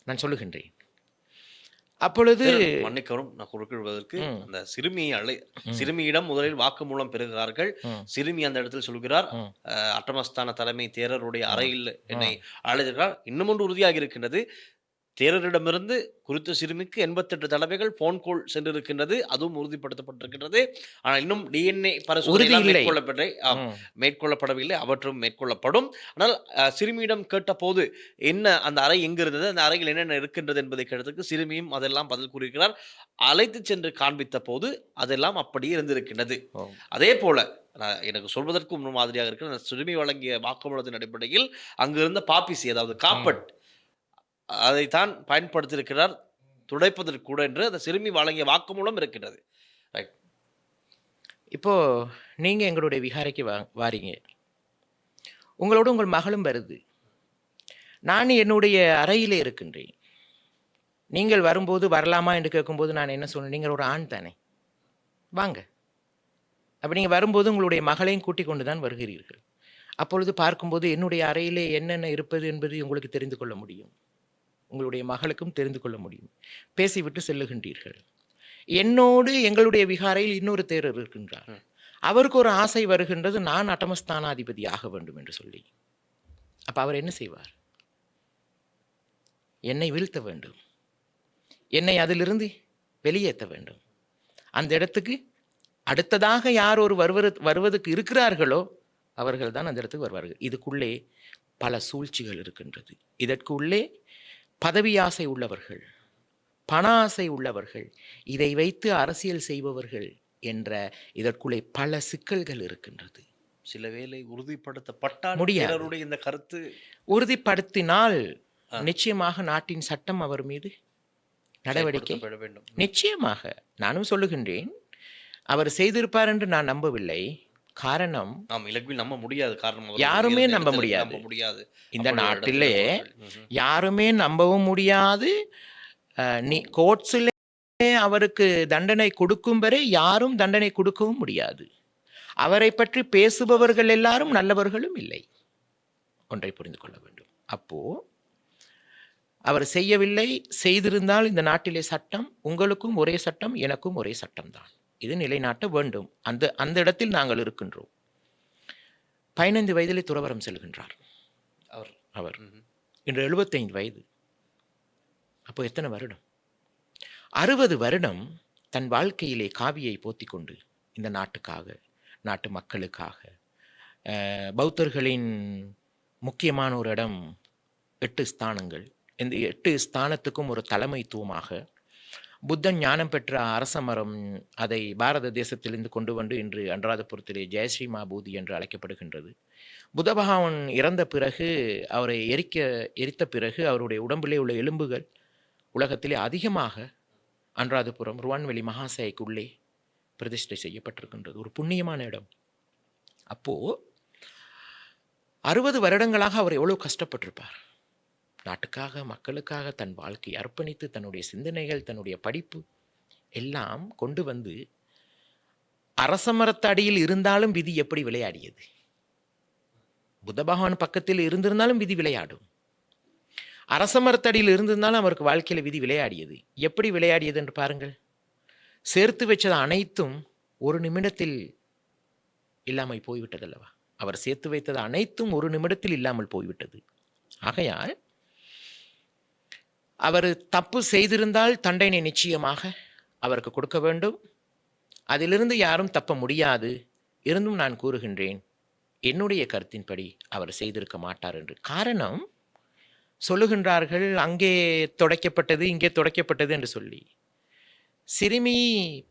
நான் சொல்லுகின்றேன். அப்பொழுது மன்னிக்கவும், நான் குறுக்கிடுவதற்கு, அந்த சிறுமியிடம் முதலில் வாக்குமூலம் பெறுகிறார்கள். சிறுமி அந்த இடத்தில் சொல்கிறார், அட்டமஸ்தான தலைமை தேரருடைய அறையில் என்னை அழைத்திருக்கிறார். இன்னும் ஒன்று உறுதியாக இருக்கின்றது, தேரரிடமிருந்து குறித்த சிறுமிக்கு 88 தடவைகள் போன் கால் சென்றிருக்கின்றது. அதுவும் உறுதிப்படுத்தப்பட்டிருக்கின்றது. ஆனால் இன்னும் டிஎன்ஏ பரிசோதனை மேற்கொள்ளப்படவில்லை. அவற்றும் மேற்கொள்ளப்படும். ஆனால் சிறுமியிடம் கேட்ட போது என்ன அந்த அறை எங்க இருந்தது, அந்த அறையில் என்னென்ன இருக்கின்றது என்பதை கேட்டதற்கு சிறுமியும் அதெல்லாம் பதில் கூறியிருக்கிறார். அழைத்து சென்று காண்பித்த போது அதெல்லாம் அப்படியே இருந்திருக்கின்றது. அதே போல எனக்கு சொல்வதற்கு முன் மாதிரியாக இருக்கிற அந்த சிறுமி வழங்கிய வாக்குமூலத்தின் அடிப்படையில் அங்கிருந்த பாப்பிசி, அதாவது காப்பட், அதைத்தான் பயன்படுத்தியிருக்கிறார் துடைப்பதற்கு கூட என்று அந்த சிறுமி வழங்கிய வாக்குமூலம் இருக்கின்றது. ரைட். இப்போ நீங்க எங்களுடைய விகாரைக்கு வாரீங்க, உங்களோட உங்கள் மகளும் வருது. நான் என்னுடைய அறையிலே இருக்கின்றேன். நீங்கள் வரும்போது வரலாமா என்று கேட்கும்போது நான் என்ன சொன்னேன்? நீங்கள் ஒரு ஆண் தானே, வாங்க. அப்போ நீங்கள் வரும்போது உங்களுடைய மகளையும் கூட்டிக் கொண்டு தான் வருகிறீர்கள். அப்பொழுது பார்க்கும்போது என்னுடைய அறையிலே என்னென்ன இருப்பது என்பது உங்களுக்கு தெரிந்து கொள்ள முடியும், உங்களுடைய மகளுக்கும் தெரிந்து கொள்ள முடியும். பேசிவிட்டு செல்லுகின்றீர்கள். என்னோடு எங்களுடைய விகாரையில் இன்னொரு தேரர் இருக்கின்றார். அவருக்கு ஒரு ஆசை வருகின்றது, நான் அட்டமஸ்தானாதிபதி ஆக வேண்டும் என்று சொல்லி. அப்ப அவர் என்ன செய்வார்? என்னை வீழ்த்த வேண்டும், என்னை அதிலிருந்து வெளியேற்ற வேண்டும். அந்த இடத்துக்கு அடுத்ததாக யார் ஒரு வருவதற்கு இருக்கிறார்களோ அவர்கள் தான் அந்த இடத்துக்கு வருவார்கள். இதுக்குள்ளே பல சூழ்ச்சிகள் இருக்கின்றது. இதற்குள்ளே பதவி ஆசை உள்ளவர்கள், பண ஆசை உள்ளவர்கள், இதை வைத்து அரசியல் செய்பவர்கள் என்ற இதற்குள்ளே பல சிக்கல்கள் இருக்கின்றது. சில வேளை உறுதிப்படுத்தப்பட்டால் முடியாது. இந்த கருத்து உறுதிப்படுத்தினால் நிச்சயமாக நாட்டின் சட்டம் அவர் மீது நடவடிக்கை வேண்டும். நிச்சயமாக நானும் சொல்லுகின்றேன், அவர் செய்திருப்பார் என்று நான் நம்பவில்லை. காரணம், நாம் இலக்கில் நம்ப முடியாது. காரணம், யாருமே நம்ப முடியாது. இந்த நாட்டிலே யாருமே நம்பவும் முடியாது. நீ கோர்ட்ஸிலே அவருக்கு தண்டனை கொடுக்கும் வரை யாரும் தண்டனை கொடுக்கவும் முடியாது. அவரை பற்றி பேசுபவர்கள் எல்லாரும் நல்லவர்களும் இல்லை. ஒன்றை புரிந்து கொள்ள வேண்டும். அப்போ அவர் செய்யவில்லை. செய்திருந்தால் இந்த நாட்டிலே சட்டம், உங்களுக்கும் ஒரே சட்டம், எனக்கும் ஒரே சட்டம் தான். இது நிலைநாட்ட வேண்டும். அந்த இடத்தில் நாங்கள் இருக்கின்றோம். 15 வயதிலே துறவரம் செல்கின்றார் அவர். இன்று 75 வயது. அப்போ எத்தனை வருடம்? 60 வருடம் தன் வாழ்க்கையிலே காவியை போத்திக்கொண்டு இந்த நாட்டுக்காக, நாட்டு மக்களுக்காக, பௌத்தர்களின் முக்கியமான ஒரு இடம் 8 ஸ்தானங்கள். இந்த 8 ஸ்தானத்துக்கும் ஒரு தலைமைத்துவமாக புத்தன் ஞானம் பெற்ற அரச மரம், அதை பாரத தேசத்திலிருந்து கொண்டு வந்து இன்று அனுராதபுரத்திலே ஜெயஸ்ரீ மாபூதி என்று அழைக்கப்படுகின்றது. புத்த பகவான் இறந்த பிறகு, அவரை எரித்த பிறகு அவருடைய உடம்பிலே உள்ள எலும்புகள் உலகத்திலே அதிகமாக அனுராதபுரம் ருவான்வெளி மகாசைக்குள்ளே பிரதிஷ்டை செய்யப்பட்டிருக்கின்றது. ஒரு புண்ணியமான இடம். அப்போ 60 வருடங்களாக அவர் எவ்வளவு கஷ்டப்பட்டிருப்பார். நாட்டுக்காக, மக்களுக்காக தன் வாழ்க்கை அர்ப்பணித்து, தன்னுடைய சிந்தனைகள், தன்னுடைய படிப்பு எல்லாம் கொண்டு வந்து அரசமரத்தடியில் இருந்தாலும் விதி எப்படி விளையாடியது? புத்த பகவான் பக்கத்தில் இருந்திருந்தாலும் விதி விளையாடும். அரச மரத்தடியில் இருந்திருந்தாலும் அவருக்கு வாழ்க்கையில் விதி விளையாடியது. எப்படி விளையாடியது என்று பாருங்கள். சேர்த்து வச்சது அனைத்தும் ஒரு நிமிடத்தில் இல்லாமல் போய்விட்டதல்லவா? அவர் சேர்த்து வைத்தது அனைத்தும் ஒரு நிமிடத்தில் இல்லாமல் போய்விட்டது. ஆகையால் அவர் தப்பு செய்திருந்தால் தண்டனை நிச்சயமாக அவருக்கு கொடுக்க வேண்டும். அதிலிருந்து யாரும் தப்ப முடியாது. இருந்தும் நான் கூறுகின்றேன், என்னுடைய கருத்தின்படி அவர் செய்திருக்க மாட்டார் என்று. காரணம், சொல்லுகின்றார்கள் அங்கே துடைக்கப்பட்டது இங்கே துடைக்கப்பட்டது என்று சொல்லி. சிறுமி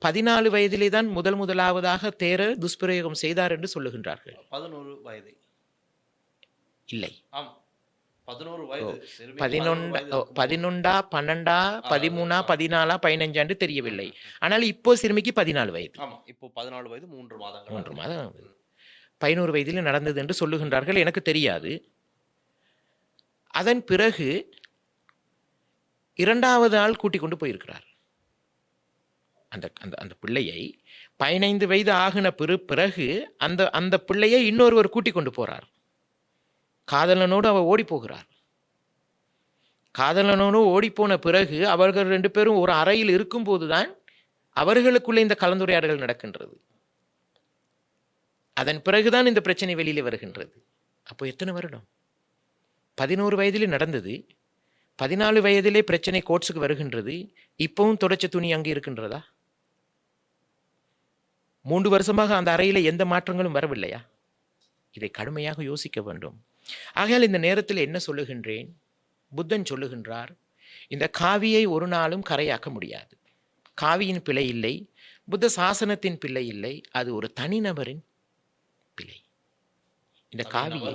14 வயதிலே தான் முதலாவதாக தேரர் துஷ்பிரயோகம் செய்தார் என்று சொல்லுகின்றார்கள். 11 வயது இல்லை, ஆம் 11 வயது. 11 12 13 14 15 தெரியவில்லை. ஆனால் இப்போ சிறுமிக்கு 14 வயது. ஆமா, இப்போ 14 வயது 3 மாதங்கள். 3 மாதம் 11 வயதில் நடந்தது என்று சொல்லுகின்றார்கள். எனக்கு தெரியாது. அதன் பிறகு 2வது ஆள் கூட்டிக் கொண்டு போயிருக்கிறார். அந்த அந்த அந்த பிள்ளையை 15 வயது ஆகின பிறகு அந்த அந்த பிள்ளையை இன்னொருவர் கூட்டிக் கொண்டு போறார். காதலனோடு அவர் ஓடி போகிறார். காதலனோடு ஓடி போன பிறகு அவர்கள் 2 பேரும் ஒரு அறையில் இருக்கும்போதுதான் அவர்களுக்குள்ளே இந்த கலந்துரையாடல்கள் நடக்கின்றது. அதன் பிறகுதான் இந்த பிரச்சனை வெளியிலே வருகின்றது. அப்போ எத்தனை வருடம்? 11 வயதிலே நடந்தது. 14 வயதிலே பிரச்சனை கோர்ட்ஸுக்கு வருகின்றது. இப்பவும் தொடச்ச துணி அங்கே இருக்கின்றதா? 3 வருஷமாக அந்த அறையில எந்த மாற்றங்களும் வரவில்லையா? இதை கடுமையாக யோசிக்க வேண்டும். ஆகையால் இந்த நேரத்தில் என்ன சொல்லுகின்றேன்? புத்தன் சொல்லுகின்றார், இந்த காவியை ஒரு நாளும் கரையாக்க முடியாது. காவியின் பிழை இல்லை, புத்த சாசனத்தின் பிழை இல்லை, அது ஒரு தனிநபரின் பிழை. இந்த காவியை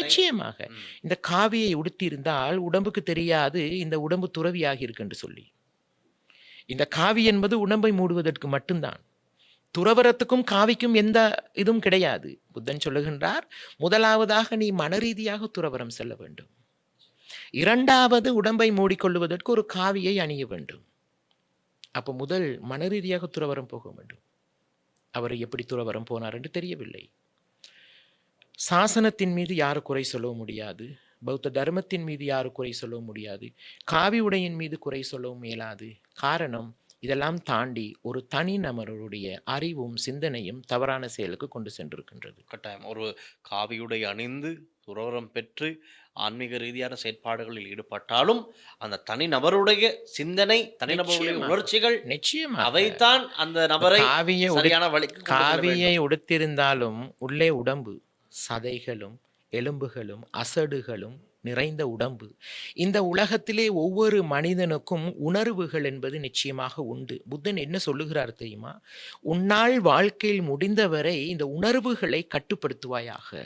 நிச்சயமாக இந்த காவியை உடுத்தியிருந்தால் உடம்புக்கு தெரியாது இந்த உடம்பு துறவியாகி இருக்குன்னு சொல்லி. இந்த காவி என்பது உடம்பை மூடுவதற்கு மட்டும்தான். துறவரத்துக்கும் காவிக்கும் எந்த இதுவும் கிடையாது. புத்தன் சொல்லுகின்றார், முதலாவதாக நீ மனரீதியாக துறவரம் செல்ல வேண்டும். 2வது உடம்பை மூடிக்கொள்வதற்கு ஒரு காவியை அணிய வேண்டும். அப்போ முதல் மனரீதியாக துறவரம் போக வேண்டும். அவர் எப்படி துறவரம் போனார் என்று தெரியவில்லை. சாசனத்தின் மீது யாரு குறை சொல்ல முடியாது. பௌத்த தர்மத்தின் மீது யாரு குறை சொல்ல முடியாது. காவி உடையின் மீது குறை சொல்லவும் இயலாது. காரணம், இதெல்லாம் தாண்டி ஒரு தனி நபருடைய அறிவும் சிந்தனையும் தவறான செயலுக்கு கொண்டு சென்றிருக்கின்றது. கட்டாயம் ஒரு காவியுடை அணிந்து துறவரம் பெற்று ஆன்மீக ரீதியான செயற்பாடுகளில் ஈடுபட்டாலும் அந்த தனிநபருடைய சிந்தனை, தனிநபருடைய உணர்ச்சிகள் நிச்சயமாக அவைத்தான் அந்த நபரை சரியான வழிக்கு காவியை உடுத்திருந்தாலும் உள்ளே உடம்பு, சதைகளும் எலும்புகளும் அசடுகளும் நிறைந்த உடம்பு. இந்த உலகத்திலே ஒவ்வொரு மனிதனுக்கும் உணர்வுகள் என்பது நிச்சயமாக உண்டு. புத்தன் என்ன சொல்லுகிறார் தெரியுமா? உன்னால் வாழ்க்கையில் முடிந்தவரை இந்த உணர்வுகளை கட்டுப்படுத்துவாயாக.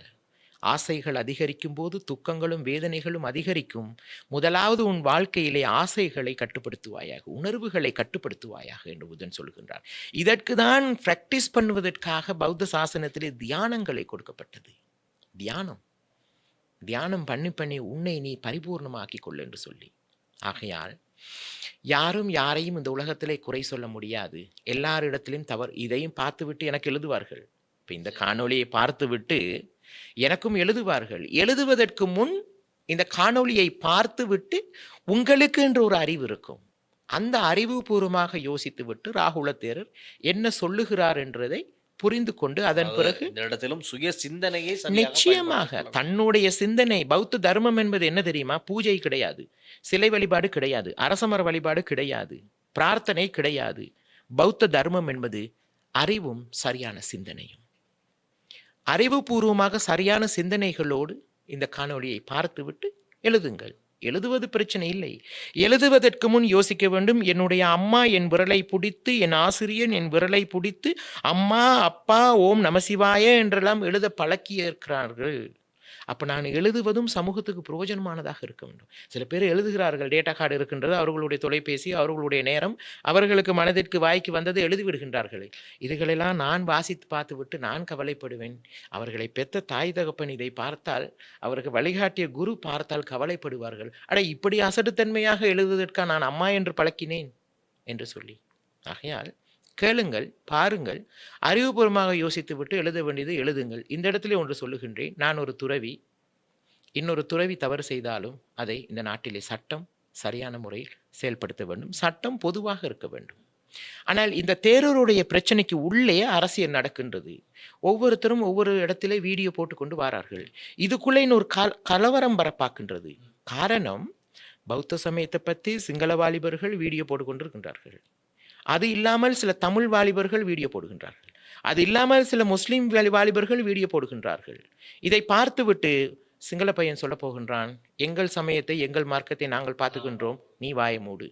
ஆசைகள் அதிகரிக்கும் போது துக்கங்களும் வேதனைகளும் அதிகரிக்கும். முதலாவது உன் வாழ்க்கையிலே ஆசைகளை கட்டுப்படுத்துவாயாக, உணர்வுகளை கட்டுப்படுத்துவாயாக என்று புத்தன் சொல்கின்றார். இதற்கு தான் பிராக்டிஸ் பண்ணுவதற்காக பௌத்த சாசனத்திலே தியானங்களை கொடுக்கப்பட்டது. தியானம் பண்ணி உன்னை நீ பரிபூர்ணமாக்கி கொள் என்று சொல்லி. ஆகையால் யாரும் யாரையும் இந்த உலகத்திலே குறை சொல்ல முடியாது. எல்லாரிடத்திலும் தவறு. இதையும் பார்த்துவிட்டு எனக்கு எழுதுவார்கள். இப்போ இந்த காணொளியை பார்த்துவிட்டு எனக்கும் எழுதுவார்கள். எழுதுவதற்கு முன் இந்த காணொளியை பார்த்துவிட்டு உங்களுக்கு என்று ஒரு அறிவு இருக்கும். அந்த அறிவுபூர்வமாக யோசித்து விட்டு ராகுல தேரர் என்ன சொல்லுகிறார் என்றதை புரிந்து கொண்டு அதன் பிறகு இந்த இடத்திலும் சுய சிந்தனையை நிச்சயமாக தன்னுடைய சிந்தனை. பௌத்த தர்மம் என்பது என்ன தெரியுமா? பூஜை கிடையாது, சிலை வழிபாடு கிடையாது, அரசமர வழிபாடு கிடையாது, பிரார்த்தனை கிடையாது. பௌத்த தர்மம் என்பது அறிவும் சரியான சிந்தனையும். அறிவுபூர்வமாக சரியான சிந்தனைகளோடு இந்த காணொளியை பார்த்துவிட்டு எழுதுங்கள். எழுதுவது பிரச்சனை இல்லை. எழுதுவதற்கு முன் யோசிக்க வேண்டும். என்னுடைய அம்மா என் விரலை பிடித்து, என் ஆசிரியன் என் விரலை பிடித்து அம்மா அப்பா ஓம் நமசிவாய என்றெல்லாம் எழுத பழக்கி இருக்கிறார்கள். அப்போ நான் எழுதுவதும் சமூகத்துக்கு பிரயோஜனமானதாக இருக்க வேண்டும். சில பேர் எழுதுகிறார்கள், டேட்டா கார்டு இருக்கின்றது, அவர்களுடைய தொலைபேசி, அவர்களுடைய நேரம், அவர்களுக்கு மனதிற்கு வாய்க்கு வந்ததை எழுதிவிடுகின்றார்கள். இதுகளெல்லாம் நான் வாசித்து பார்த்து விட்டு நான் கவலைப்படுவேன். அவர்களை பெற்ற தாய் தகப்பன் இதை பார்த்தால், அவருக்கு வழிகாட்டிய குரு பார்த்தால் கவலைப்படுவார்கள். அட, இப்படி அசடுத்தன்மையாக எழுதுவதற்காக நான் அம்மா என்று பழக்கினேன் என்று சொல்லி. ஆகையால் கேளுங்கள், பாருங்கள், அறிவுபூர்வமாக யோசித்து விட்டு எழுத வேண்டியது எழுதுங்கள். இந்த இடத்துல ஒன்று சொல்லுகின்றேன். நான் ஒரு துறவி. இன்னொரு துறவி தவறு செய்தாலும் அதை இந்த நாட்டிலே சட்டம் சரியான முறையில் செயல்படுத்த வேண்டும். சட்டம் பொதுவாக இருக்க வேண்டும். ஆனால் இந்த தேரருடைய பிரச்சனைக்கு உள்ளே அரசியல் நடக்கின்றது. ஒவ்வொருத்தரும் ஒவ்வொரு இடத்திலே வீடியோ போட்டுக்கொண்டு வாரார்கள். இதுக்குள்ளே இன்னொரு கலவரம் வரப்பாக்கின்றது. காரணம், பௌத்த சமயத்தை பற்றி சிங்கள வாலிபர்கள் வீடியோ போட்டுக்கொண்டிருக்கின்றார்கள். அது இல்லாமல் சில தமிழ் வாலிபர்கள் வீடியோ போடுகின்றார்கள். அது இல்லாமல் சில முஸ்லீம் வாலிபர்கள் வீடியோ போடுகின்றார்கள். இதை பார்த்துவிட்டு சிங்கள பையன் சொல்ல போகின்றான், எங்கள் சமயத்தை எங்கள் மார்க்கத்தை நாங்கள் பார்த்துக்கின்றோம், நீ வாயை மூடு.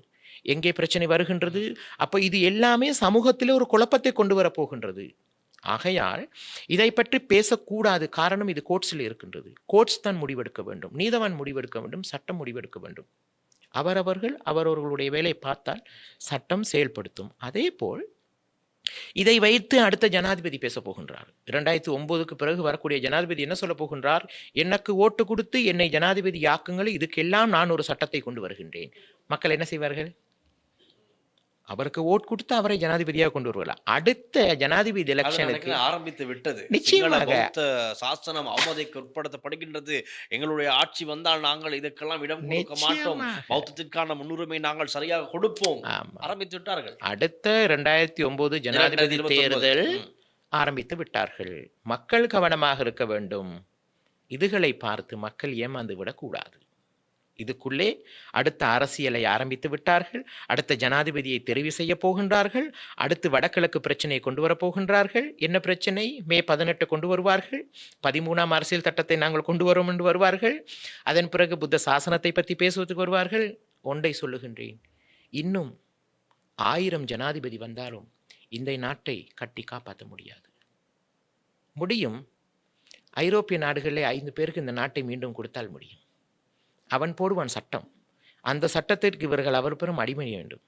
எங்கே பிரச்சனை வருகின்றது? அப்போ இது எல்லாமே சமூகத்திலே ஒரு குழப்பத்தை கொண்டு வரப்போகின்றது. ஆகையால் இதை பற்றி பேசக்கூடாது. காரணம், இது கோர்ட்ஸில் இருக்கின்றது. கோர்ட்ஸ் தான் முடிவெடுக்க வேண்டும், நீதவான் முடிவெடுக்க வேண்டும், சட்டம் முடிவெடுக்க வேண்டும். அவரவர்களுடைய வேலையை பார்த்தால் சட்டம் செயல்படுத்தும். அதே போல் இதை வைத்து அடுத்த ஜனாதிபதி பேச போகின்றார். 2009க்கு பிறகு வரக்கூடிய ஜனாதிபதி என்ன சொல்ல போகின்றார்? எனக்கு ஓட்டு கொடுத்து என்னை ஜனாதிபதி ஆக்குங்கள், இதுக்கெல்லாம் நான் ஒரு சட்டத்தை கொண்டு வருகின்றேன். மக்கள் என்ன செய்வார்கள்? அவருக்கு ஓட் கொடுத்து அவரை ஜனாதிபதியாக கொண்டு வருவார். அடுத்த ஜனாதிபதி எலெக்ஷனுக்கு ஆரம்பித்து விட்டது. நிச்சயமாக சாசனம் அவமதிக்கு உட்படுத்தப்படுகின்றது. எங்களுடைய ஆட்சி வந்தால் நாங்கள் இதற்கெல்லாம் இடம் கொடுக்க மாட்டோம், பௌத்தத்திற்கான முன்னுரிமை நாங்கள் சரியாக கொடுப்போம், ஆரம்பித்து விட்டார்கள். அடுத்த 2009 ஜனாதிபதி தேர்தல் ஆரம்பித்து விட்டார்கள். மக்கள் கவனமாக இருக்க வேண்டும். இதுகளை பார்த்து மக்கள் ஏமாந்து விடக்கூடாது. இதுக்குள்ளே அடுத்த அரசியலை ஆரம்பித்து விட்டார்கள். அடுத்த ஜனாதிபதியை தெரிவு செய்ய போகின்றார்கள். அடுத்து வடகிழக்கு பிரச்சனையை கொண்டு வரப்போகின்றார்கள். என்ன பிரச்சனை? மே 18 கொண்டு வருவார்கள். 13ஆம் அரசியல் சட்டத்தை நாங்கள் கொண்டு வரோம் என்று வருவார்கள். அதன் பிறகு புத்த சாசனத்தை பற்றி பேசுவதற்கு வருவார்கள். ஒன்றை சொல்லுகின்றேன், இன்னும் 1000 ஜனாதிபதி வந்தாலும் இந்த நாட்டை கட்டி காப்பாற்ற முடியாது. முடியும். ஐரோப்பிய நாடுகளிலே 5 பேருக்கு இந்த நாட்டை மீண்டும் கொடுத்தால் முடியும். அவன் போடுவான் சட்டம். அந்த சட்டத்திற்கு இவர்கள் அவர் பெரும் அடிமை வேண்டும்.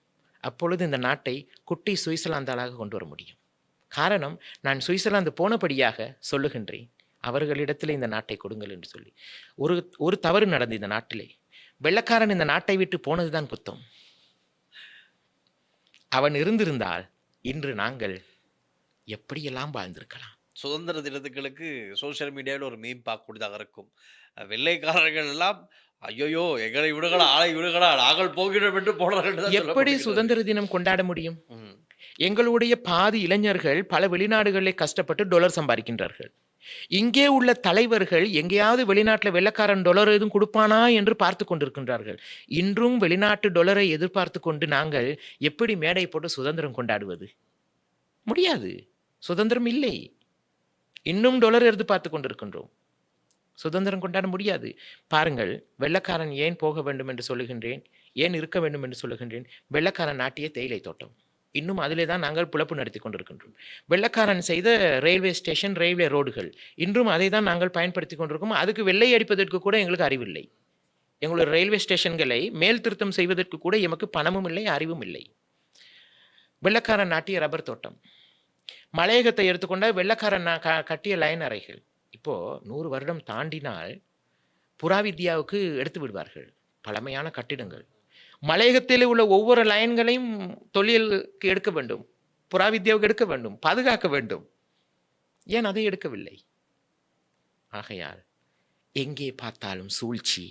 அப்பொழுது இந்த நாட்டை குட்டி சுவிட்சர்லாந்தாளாக கொண்டு வர முடியும். காரணம், நான் சுவிட்சர்லாந்து போனபடியாக சொல்லுகின்றேன், அவர்களிடத்தில் இந்த நாட்டை கொடுங்கள் என்று சொல்லி. ஒரு தவறு நடந்து இந்த நாட்டிலே. வெள்ளக்காரன் இந்த நாட்டை விட்டு போனதுதான் குத்தம். அவன் இருந்திருந்தால் இன்று நாங்கள் எப்படியெல்லாம் வாழ்ந்திருக்கலாம். சுதந்திர தினத்துக்களுக்கு சோசியல் மீடியாவில் ஒரு மீம் பார்க்கக்கூடியதாக இருக்கும். வெள்ளைக்காரர்கள் எல்லாம் ஐயோ எங்களை விடுகளா, ஆளை விடுகளா, நாங்கள் போகிறோம் என்று போனார்கள். எப்படி சுதந்திர தினம் கொண்டாட முடியும்? எங்களுடைய பாதி இளைஞர்கள் பல வெளிநாடுகளில் கஷ்டப்பட்டு டாலர் சம்பாதிக்கின்றார்கள். இங்கே உள்ள தலைவர்கள் எங்கேயாவது வெளிநாட்டில் வெள்ளக்காரன் டாலர் எதுவும் கொடுப்பானா என்று பார்த்து கொண்டிருக்கின்றார்கள். இன்றும் வெளிநாட்டு டாலரை எதிர்பார்த்து கொண்டு நாங்கள் எப்படி மேடை போட்டு சுதந்திரம் கொண்டாடுவது? முடியாது. சுதந்திரம் இல்லை. இன்னும் டாலர் எதிர்பார்த்து கொண்டிருக்கின்றோம். சுதந்திரம் கொண்டாட முடியாது. பாருங்கள், வெள்ளக்காரன் ஏன் போக வேண்டும் என்று சொல்லுகின்றேன், ஏன் இருக்க வேண்டும் என்று சொல்லுகின்றேன். வெள்ளக்காரன் நாட்டிய தேயிலை தோட்டம், இன்னும் அதிலே தான் நாங்கள் பிழப்பு நடத்தி கொண்டிருக்கின்றோம். வெள்ளக்காரன் செய்த ரயில்வே ஸ்டேஷன், ரயில்வே ரோடுகள், இன்றும் அதை தான் நாங்கள் பயன்படுத்தி கொண்டிருக்கோம். அதுக்கு வெள்ளை அடிப்பதற்கு கூட எங்களுக்கு அறிவில்லை. எங்களுடைய ரயில்வே ஸ்டேஷன்களை மேல் திருத்தம் செய்வதற்கு கூட எமக்கு பணமும் இல்லை, அறிவும் இல்லை. வெள்ளக்காரன் நாட்டிய ரப்பர் தோட்டம், மலையகத்தை எடுத்துக்கொண்டால் வெள்ளக்காரன் கட்டிய லைன் அறைகள். இப்போது 100 வருடம் தாண்டினால் புறாவித்யாவுக்கு எடுத்து விடுவார்கள். பழமையான கட்டிடங்கள். மலையகத்தில் உள்ள ஒவ்வொரு லைன்களையும் தொழிலுக்கு எடுக்க வேண்டும், புறாவித்யாவுக்கு எடுக்க வேண்டும், பாதுகாக்க வேண்டும். ஏன் அதை எடுக்கவில்லை? ஆகையால் எங்கே பார்த்தாலும் சூழ்ச்சி,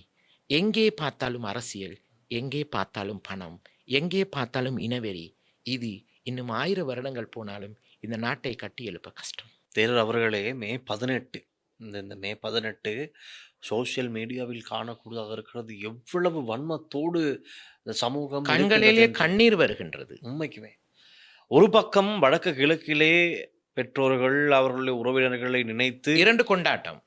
எங்கே பார்த்தாலும் அரசியல், எங்கே பார்த்தாலும் பணம், எங்கே பார்த்தாலும் இனவெறி. இது இன்னும் 1000 வருடங்கள் போனாலும் இந்த நாட்டை கட்டி எழுப்ப கஷ்டம். தேரர் அவர்களே, மே 18 இந்த மே 18 சோசியல் மீடியாவில் காணக்கூடியதாக இருக்கிறது. எவ்வளவு வன்மத்தோடு இந்த சமூகம் கண்களிலே கண்ணீர் வருகின்றது. உண்மைக்குமே ஒரு பக்கம் வடக்கு கிழக்கிலே பெற்றோர்கள் அவர்களுடைய உறவினர்களை நினைத்து 2 கொண்டாட்டம்,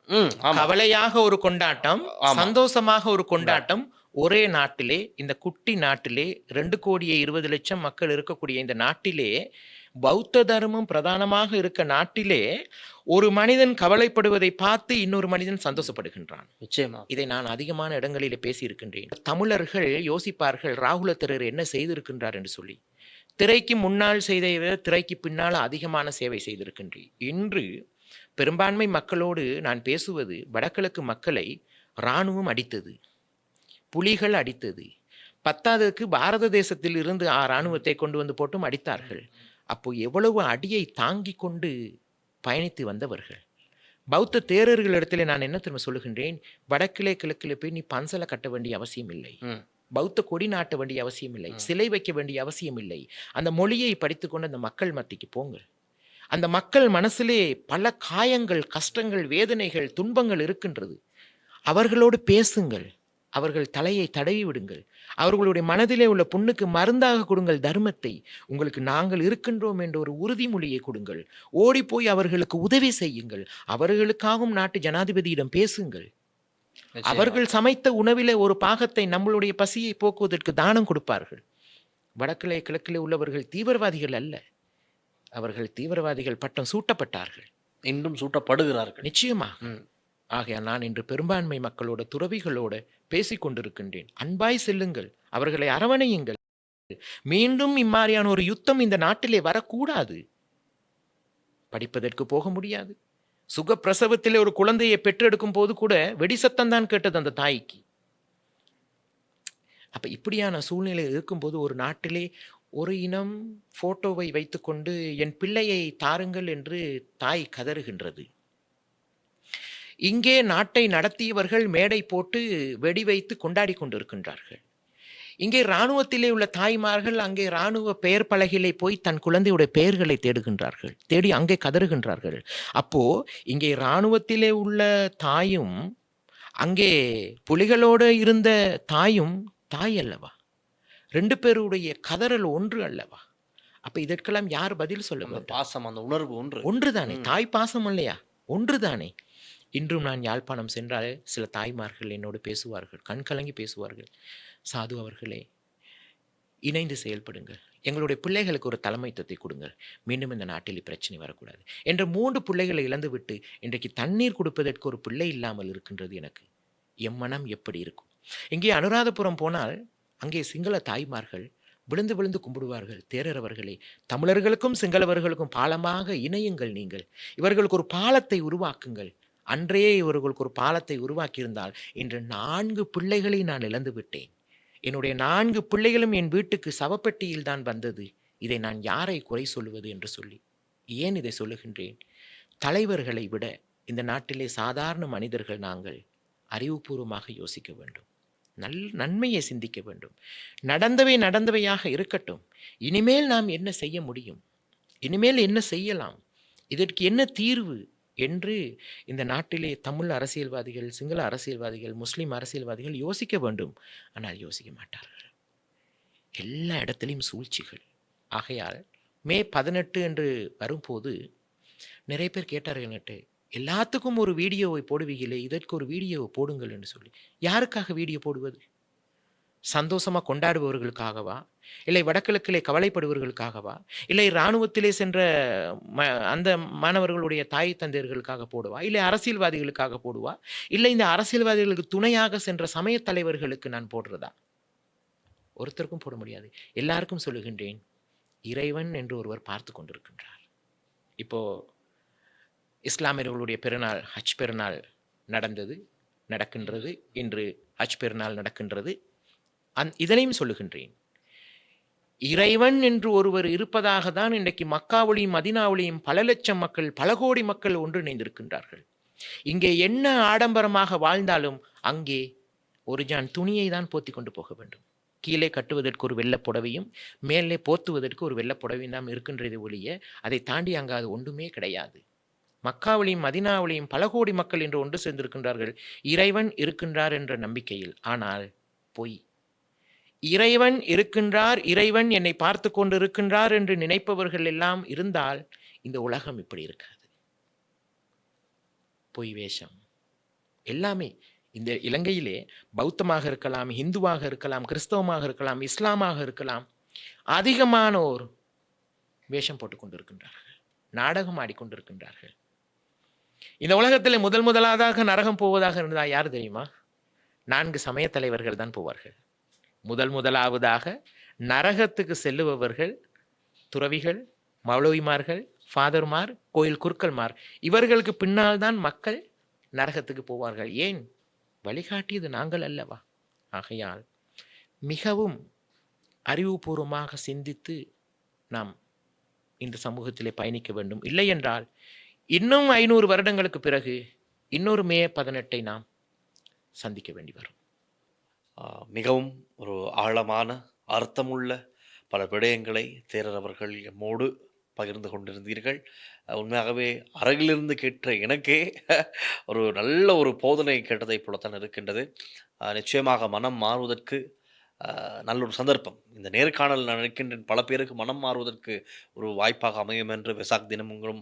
கவலையாக ஒரு கொண்டாட்டம், சந்தோஷமாக ஒரு கொண்டாட்டம். ஒரே நாட்டிலே, இந்த குட்டி நாட்டிலே 2,20,00,000 மக்கள் இருக்கக்கூடிய இந்த நாட்டிலே, பௌத்த தர்மம் பிரதானமாக இருக்க நாட்டிலே ஒரு மனிதன் கவலைப்படுவதை பார்த்து இன்னொரு மனிதன் சந்தோஷப்படுகின்றான். நிச்சயமா இதை நான் அதிகமான இடங்களிலே பேசியிருக்கின்றேன். தமிழர்கள் யோசிப்பார்கள், ராகுல தேரர் என்ன செய்திருக்கின்றார் என்று சொல்லி. திரைக்கு முன்னால் செய்ததை விட திரைக்கு பின்னால் அதிகமான சேவை செய்திருக்கின்றேன். இன்று பெரும்பான்மை மக்களோடு நான் பேசுவது, வடகிழக்கு மக்களை இராணுவம் அடித்தது, புலிகள் அடித்தது, 10க்கு பாரத தேசத்தில் இருந்து இராணுவத்தை கொண்டு வந்து போட்டும் அடித்தார்கள். அப்போ எவ்வளவு அடியை தாங்கி கொண்டு பயணித்து வந்தவர்கள். பௌத்த தேரர்களிடத்திலே நான் என்ன திரும்ப சொல்லுகின்றேன், வடக்கிலே கிழக்கிலே போய் நீ பன்சலை கட்ட வேண்டிய அவசியம் இல்லை, ம். பௌத்த கொடி நாட்ட வேண்டிய அவசியம் இல்லை, சிலை வைக்க வேண்டிய அவசியம் இல்லை. அந்த மொழியை படித்துக்கொண்டு அந்த மக்கள் மத்திக்கு போங்கள். அந்த மக்கள் மனசிலே பல காயங்கள், கஷ்டங்கள், வேதனைகள், துன்பங்கள் இருக்கின்றது. அவர்களோடு பேசுங்கள், அவர்கள் தலையை தடவி விடுங்கள், அவர்களுடைய மனதிலே உள்ள புண்ணுக்கு மருந்தாக கொடுங்கள் தர்மத்தை. உங்களுக்கு நாங்கள் இருக்கின்றோம் என்ற ஒரு உறுதிமொழியை கொடுங்கள். ஓடி போய் அவர்களுக்கு உதவி செய்யுங்கள். அவர்களுக்காகவும் நாட்டு ஜனாதிபதியிடம் பேசுங்கள். நிச்சயமா. அவர்கள் சமைத்த உணவிலே ஒரு பாகத்தை நம்மளுடைய பசியை போக்குவதற்கு தானம் கொடுப்பார்கள். வடக்கிலே கிழக்கிலே உள்ளவர்கள் தீவிரவாதிகள் அல்ல, அவர்கள் தீவிரவாதிகள் பட்டம் சூட்டப்பட்டார்கள், இன்றும் சூட்டப்படுகிறார்கள். நிச்சயமாக. ம். ஆகையால் நான் இன்று பெரும்பான்மை மக்களோட, துறவிகளோட பேசிக் கொண்டிருக்கின்றேன். அன்பாய் செல்லுங்கள், அவர்களை அரவணையுங்கள். மீண்டும் இம்மாதிரியான ஒரு யுத்தம் இந்த நாட்டிலே வரக்கூடாது. படிப்பதற்கு போக முடியாது. சுகப்பிரசவத்திலே ஒரு குழந்தையை பெற்றெடுக்கும் போது கூட வெடி சத்தம் தான் கேட்டது அந்த தாய்க்கு. அப்ப இப்படியான சூழ்நிலை இருக்கும்போது ஒரு நாட்டிலே ஒரு இனம் போட்டோவை வைத்துக்கொண்டு என் பிள்ளையை தாருங்கள் என்று தாய் கதறுகின்றது. இங்கே நாட்டை நடத்தியவர்கள் மேடை போட்டு வெடி வைத்து கொண்டாடி கொண்டிருக்கின்றார்கள். இங்கே இராணுவத்திலே உள்ள தாய்மார்கள் அங்கே இராணுவ பெயர் பலகையிலே போய் தன் குழந்தையுடைய பெயர்களை தேடுகின்றார்கள், தேடி அங்கே கதறுகின்றார்கள். அப்போ இங்கே இராணுவத்திலே உள்ள தாயும் அங்கே புலிகளோடு இருந்த தாயும் தாய் அல்லவா? 2 பேருடைய கதறல் ஒன்று அல்லவா? அப்ப இதற்கெல்லாம் யார் பதில் சொல்ல அந்த வேண்டும்? பாசம், அந்த உணர்வு ஒன்றுதானே, ம். தாய் பாசம் இல்லையா? ஒன்றுதானே. இன்றும் நான் யாழ்ப்பாணம் சென்றால் சில தாய்மார்கள் என்னோடு பேசுவார்கள், கண் கலங்கி பேசுவார்கள். சாது அவர்களே, இணைந்து செயல்படுங்கள், எங்களுடைய பிள்ளைகளுக்கு ஒரு தலைமைத்துவத்தை கொடுங்கள், மீண்டும் இந்த நாட்டில் பிரச்சனை வரக்கூடாது என்ற 3 பிள்ளைகளை இழந்துவிட்டு இன்றைக்கு தண்ணீர் கொடுப்பதற்கு ஒரு பிள்ளை இல்லாமல் இருக்கின்றது. எனக்கு என் மனம் எப்படி இருக்கும்? இங்கே அனுராதபுரம் போனால் அங்கே சிங்கள தாய்மார்கள் விழுந்து விழுந்து கும்பிடுவார்கள். தேரர் அவர்களே, தமிழர்களுக்கும் சிங்களவர்களுக்கும் பாலமாக இணையுங்கள், நீங்கள் இவர்களுக்கு ஒரு பாலத்தை உருவாக்குங்கள். அன்றே இவர்களுக்கு ஒரு பாலத்தை உருவாக்கியிருந்தால் இன்று 4 பிள்ளைகளை நான் இழந்து விட்டேன். என்னுடைய 4 பிள்ளைகளும் என் வீட்டுக்கு சவப்பெட்டியில் தான் வந்தது. இதை நான் யாரை குறை சொல்லுவது என்று சொல்லி. ஏன் இதை சொல்லுகின்றேன்? தலைவர்களை விட இந்த நாட்டிலே சாதாரண மனிதர்கள் நாங்கள் அறிவுபூர்வமாக யோசிக்க வேண்டும், நன்மையை சிந்திக்க வேண்டும். நடந்தவை நடந்தவையாக இருக்கட்டும். இனிமேல் நாம் என்ன செய்ய முடியும், இனிமேல் என்ன செய்யலாம், இதற்கு என்ன தீர்வு என்று இந்த நாட்டிலே தமிழ் அரசியல்வாதிகள், சிங்கள அரசியல்வாதிகள், முஸ்லிம் அரசியல்வாதிகள் யோசிக்க வேண்டும். ஆனால் யோசிக்க மாட்டார்கள். எல்லா இடத்திலையும் சூழ்ச்சிகள். ஆகையால் மே 18 என்று வரும்போது நிறைய பேர் கேட்டார்கள் என்கிட்ட, எல்லாத்துக்கும் ஒரு வீடியோவை போடுவீங்களே, இதற்கு ஒரு வீடியோவை போடுங்கள் என்று சொல்லி. யாருக்காக வீடியோ போடுவது? சந்தோஷமாக கொண்டாடுபவர்களுக்காகவா? இல்லை வடகிழக்கிலே கவலைப்படுபவர்களுக்காகவா? இல்லை இராணுவத்திலே சென்ற அந்த மாணவர்களுடைய தாய் தந்தையர்களுக்காக போடுவா? இல்லை அரசியல்வாதிகளுக்காக போடுவா? இல்லை இந்த அரசியல்வாதிகளுக்கு துணையாக சென்ற சமய தலைவர்களுக்கு நான் போடுறதா? ஒருத்தருக்கும் போட முடியாது. எல்லாருக்கும் சொல்லுகின்றேன், இறைவன் என்று ஒருவர் பார்த்து கொண்டிருக்கின்றார். இப்போ இஸ்லாமியர்களுடைய பெருநாள், ஹஜ் பெருநாள் நடக்கின்றது. இன்று ஹஜ் பெருநாள் நடக்கின்றது. இதனையும் சொல்லுகின்றேன், இறைவன் என்று ஒருவர் இருப்பதாக தான் இன்றைக்கு மக்காவிலையும் மதீனாவிலையும் பல லட்சம் மக்கள், பல கோடி மக்கள் ஒன்றிணைந்திருக்கின்றார்கள். இங்கே என்ன ஆடம்பரமாக வாழ்ந்தாலும் அங்கே ஒரு ஜான் துணியை தான் போத்தி கொண்டு போக வேண்டும். கீழே கட்டுவதற்கு ஒரு வெள்ளை புடவையும் மேலே போத்துவதற்கு ஒரு வெள்ளை புடவையும் தான் இருக்கின்றது ஒழிய அதை தாண்டி அங்கு அது ஒன்றுமே கிடையாது. மக்காவிலையும் மதீனாவிலையும் பல கோடி மக்கள் என்று ஒன்று சேர்ந்திருக்கின்றார்கள் இறைவன் இருக்கின்றார் என்ற நம்பிக்கையில். ஆனால் பொய். இறைவன் இருக்கின்றார், இறைவன் என்னை பார்த்து கொண்டு இருக்கின்றார் என்று நினைப்பவர்கள் எல்லாம் இருந்தால் இந்த உலகம் இப்படி இருக்காது. பொய் வேஷம் எல்லாமே. இந்த இலங்கையிலே பௌத்தமாக இருக்கலாம், இந்துவாக இருக்கலாம், கிறிஸ்தவமாக இருக்கலாம், இஸ்லாமாக இருக்கலாம், அதிகமானோர் வேஷம் போட்டுக் கொண்டிருக்கின்றார்கள், நாடகம் ஆடிக்கொண்டிருக்கின்றார்கள். இந்த உலகத்தில் முதலாவதாக நரகம் போவதாக இருந்தால் யார் தெரியுமா? 4 சமய தலைவர்கள் தான் போவார்கள். முதலாவதாக நரகத்துக்கு செல்லுபவர்கள் துறவிகள், மௌலவிமார்கள், ஃபாதர்மார், கோயில் குருக்கள்மார். இவர்களுக்கு பின்னால் தான் மக்கள் நரகத்துக்கு போவார்கள். ஏன்? வழிகாட்டியது நாங்கள் அல்லவா? ஆகையால் மிகவும் அறிவுபூர்வமாக சிந்தித்து நாம் இந்த சமூகத்திலே பயணிக்க வேண்டும். இல்லை என்றால் இன்னும் 500 வருடங்களுக்கு பிறகு இன்னொரு மே 18 நாம் சந்திக்க வேண்டி வரும். மிகவும் ஒரு ஆழமான அர்த்தமுள்ள பல விடயங்களை தேரர் அவர்கள் எம்மோடு பகிர்ந்து கொண்டிருந்தீர்கள். உண்மையாகவே அருகிலிருந்து கேட்ட எனக்கே ஒரு நல்ல ஒரு போதனை கேட்டதைப் போலத்தான் இருக்கின்றது. நிச்சயமாக மனம் மாறுவதற்கு நல்ல ஒரு சந்தர்ப்பம். இந்த நேர்காணல் நான் நினைக்கின்றேன் பல பேருக்கு மனம் மாறுவதற்கு ஒரு வாய்ப்பாக அமையும் என்று வெசாக் தினமும்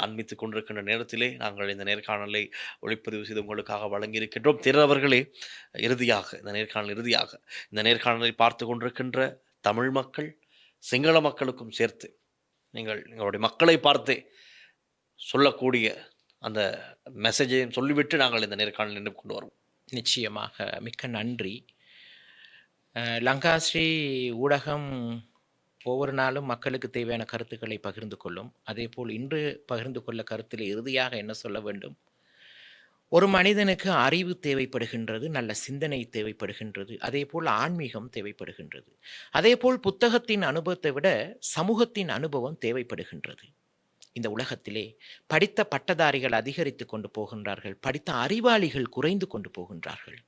அண்மித்துக் கொண்டிருக்கின்ற நேரத்திலே நாங்கள் இந்த நேர்காணலை ஒளிப்பதிவு செய்து உங்களுக்காக வழங்கியிருக்கின்றோம். தேரர் அவர்களே, இறுதியாக இந்த நேர்காணலை பார்த்து கொண்டிருக்கின்ற தமிழ் மக்கள், சிங்கள மக்களுக்கும் சேர்த்து நீங்கள் எங்களுடைய மக்களை பார்த்தே சொல்லக்கூடிய அந்த மெசேஜையும் சொல்லிவிட்டு நாங்கள் இந்த நேர்காணல் நினைவு கொண்டு வருவோம். நிச்சயமாக மிக்க நன்றி. லங்காஸ்ரீ ஊடகம் ஒவ்வொரு நாளும் மக்களுக்கு தேவையான கருத்துக்களை பகிர்ந்து கொள்ளும். அதேபோல் இன்று பகிர்ந்து கொள்ள கருத்தில் இறுதியாக என்ன சொல்ல வேண்டும்? ஒரு மனிதனுக்கு அறிவு தேவைப்படுகின்றது, நல்ல சிந்தனை தேவைப்படுகின்றது, அதேபோல் ஆன்மீகம் தேவைப்படுகின்றது. அதேபோல் புத்தகத்தின் அனுபவத்தை விட சமூகத்தின் அனுபவம் தேவைப்படுகின்றது. இந்த உலகத்திலே படித்த பட்டதாரிகள் அதிகரித்து கொண்டு போகின்றார்கள், படித்த அறிவாளிகள் குறைந்து கொண்டு போகின்றார்கள்.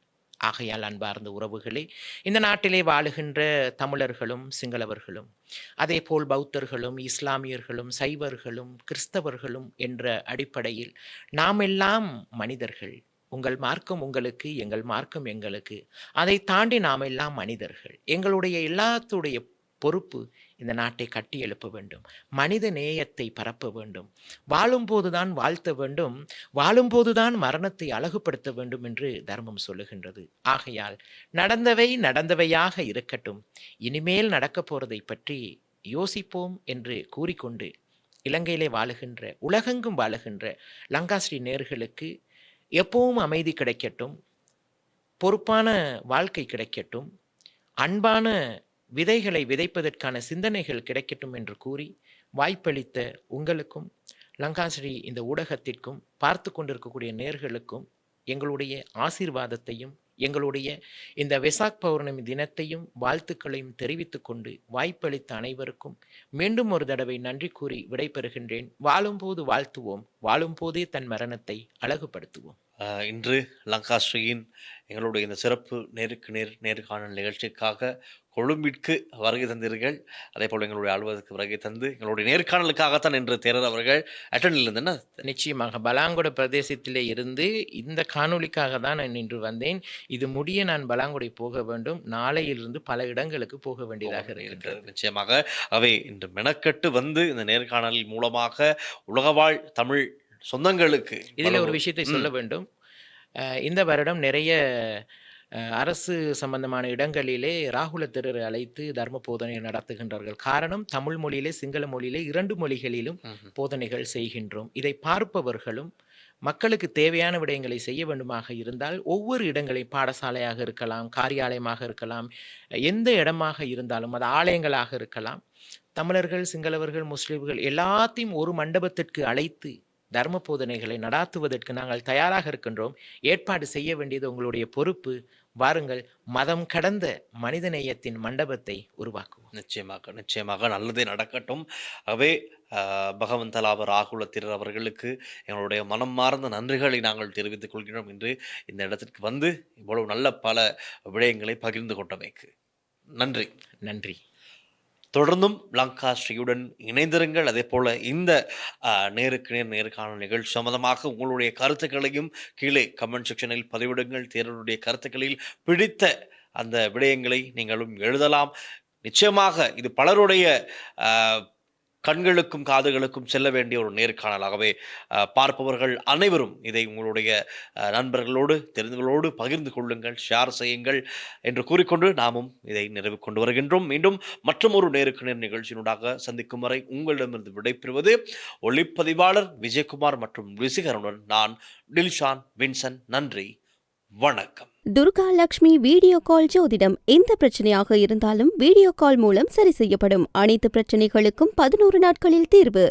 ஆகையால் அன்பார்ந்த உறவுகளே, இந்த நாட்டிலே வாழுகின்ற தமிழர்களும் சிங்களவர்களும் அதேபோல் பௌத்தர்களும் இஸ்லாமியர்களும் சைவர்களும் கிறிஸ்தவர்களும் என்ற அடிப்படையில் நாம் எல்லாம் மனிதர்கள். உங்கள் மார்க்கம் உங்களுக்கு, எங்கள் மார்க்கம் எங்களுக்கு. அதை தாண்டி நாம் எல்லாம் மனிதர்கள். எங்களுடைய எல்லாத்துடைய பொறுப்பு இந்த நாட்டை கட்டி எழுப்ப வேண்டும், மனித நேயத்தை பரப்ப வேண்டும், வாழும்போதுதான் வாழ்த்த வேண்டும், வாழும்போதுதான் மரணத்தை அழகுபடுத்த வேண்டும் என்று தர்மம் சொல்லுகின்றது. ஆகையால் நடந்தவை நடந்தவையாக இருக்கட்டும், இனிமேல் நடக்கப் போறதை பற்றி யோசிப்போம் என்று கூறிக்கொண்டு இலங்கையிலே வாழுகின்ற, உலகெங்கும் வாழுகின்ற லங்காஸ்ரீ நேயர்களுக்கு எப்பவும் அமைதி கிடைக்கட்டும், பொறுப்பான வாழ்க்கை கிடைக்கட்டும், அன்பான விதைகளை விதைப்பதற்கான சிந்தனைகள் கிடைக்கட்டும் என்று கூறி வாய்ப்பளித்த உங்களுக்கும் லங்காஸ்ரீ இந்த ஊடகத்திற்கும் பார்த்து கொண்டிருக்கக்கூடிய நேயர்களுக்கும் எங்களுடைய ஆசீர்வாதத்தையும் எங்களுடைய இந்த வெசாக் பௌர்ணமி தினத்தையும் வாழ்த்துக்களையும் தெரிவித்து கொண்டு வாய்ப்பளித்த அனைவருக்கும் மீண்டும் ஒரு தடவை நன்றி கூறி விடைபெறுகின்றேன். வாழும்போது வாழ்த்துவோம், வாழும்போதே தன் மரணத்தை அழகுபடுத்துவோம். இன்று லங்காஸ்ரீயின் எங்களுடைய இந்த சிறப்பு நேர்காணல் நிகழ்ச்சிக்காக கொழும்பிற்கு வருகை தந்தீர்கள். அதே போல் எங்களுடைய அலுவலகத்துக்கு வருகை தந்து எங்களுடைய நேர்காணலுக்காகத்தான் இன்று தேரர் அவர்கள் அட்டனில் இருந்தேன்னா. நிச்சயமாக பலாங்குட பிரதேசத்திலே இருந்து இந்த காணொலிக்காக தான் நான் இன்று வந்தேன். இது முடிய நான் பலாங்குடை போக வேண்டும். நாளையிலிருந்து பல இடங்களுக்கு போக வேண்டியதாக இருக்கிறது. நிச்சயமாக அவை இன்று மெனக்கட்டு வந்து இந்த நேர்காணல் மூலமாக உலகவாழ் தமிழ் சொந்தங்களுக்கு இதில் ஒரு விஷயத்தை சொல்ல வேண்டும். இந்த வருடம் நிறைய அரசு சம்பந்தமான இடங்களிலே ராகுல தேரரை அழைத்து தர்ம போதனை நடத்துகின்றார்கள். காரணம், தமிழ் மொழியிலே சிங்கள மொழியிலே 2 மொழிகளிலும் போதனைகள் செய்கின்றோம். இதை பார்ப்பவர்களும் மக்களுக்கு தேவையான விடயங்களை செய்ய வேண்டுமாக இருந்தால் ஒவ்வொரு இடங்களை, பாடசாலையாக இருக்கலாம், காரியாலயமாக இருக்கலாம், எந்த இடமாக இருந்தாலும், அது ஆலயங்களாக இருக்கலாம், தமிழர்கள் சிங்களவர்கள் முஸ்லிம்கள் எல்லாத்தையும் ஒரு மண்டபத்திற்கு அழைத்து தர்ம போதனைகளை நடாத்துவதற்கு நாங்கள் தயாராக இருக்கின்றோம். ஏற்பாடு செய்ய வேண்டியது உங்களுடைய பொறுப்பு. வாருங்கள், மதம் கடந்த மனிதநேயத்தின் மண்டபத்தை உருவாக்குவோம். நிச்சயமாக நல்லதே நடக்கட்டும். அவே பகவந்தலாப ராகுல தேரர் அவர்களுக்கு எங்களுடைய மனம் மார்ந்த நன்றிகளை நாங்கள் தெரிவித்துக் கொள்கிறோம். இன்று இந்த இடத்திற்கு வந்து இவ்வளவு நல்ல பல விடயங்களை பகிர்ந்து கொண்டமைக்கு நன்றி. தொடர்ந்தும் லங்காஸ்ரீயுடன் இணைந்திருங்கள். அதே போல இந்த நேருக்கு நேர்காணல் நிகழ்ச்சி சம்பந்தமாக உங்களுடைய கருத்துக்களையும் கீழே கமெண்ட் செக்ஷனில் பதிவிடுங்கள். தேரருடைய கருத்துக்களில் பிடித்த அந்த விடயங்களை நீங்களும் எழுதலாம். நிச்சயமாக இது பலருடைய கண்களுக்கும் காதுகளுக்கும் செல்ல வேண்டிய ஒரு நேர்காணலாகவே பார்ப்பவர்கள் அனைவரும் இதை உங்களுடைய நண்பர்களோடு தெரிந்தவர்களோடு பகிர்ந்து கொள்ளுங்கள், ஷேர் செய்யுங்கள் என்று கூறிக்கொண்டு நாமும் இதை நிறைவு கொண்டு வருகின்றோம். மீண்டும் மற்றொரு நேருக்கு நேர் நிகழ்ச்சியினூடாக சந்திக்கும் வரை உங்களிடமிருந்து விடைபெறுவது ஒளிப்பதிவாளர் விஜயகுமார் மற்றும் ரிசிகருடன் நான் டில்ஷான் வின்சன். நன்றி, வணக்கம். துர்கா லக்ஷ்மி வீடியோ கால் ஜோதிடம். எந்த பிரச்சனையாக இருந்தாலும் வீடியோ கால் மூலம் சரி செய்யப்படும். அனைத்து பிரச்சனைகளுக்கும் 11 நாட்களில் தீர்வு.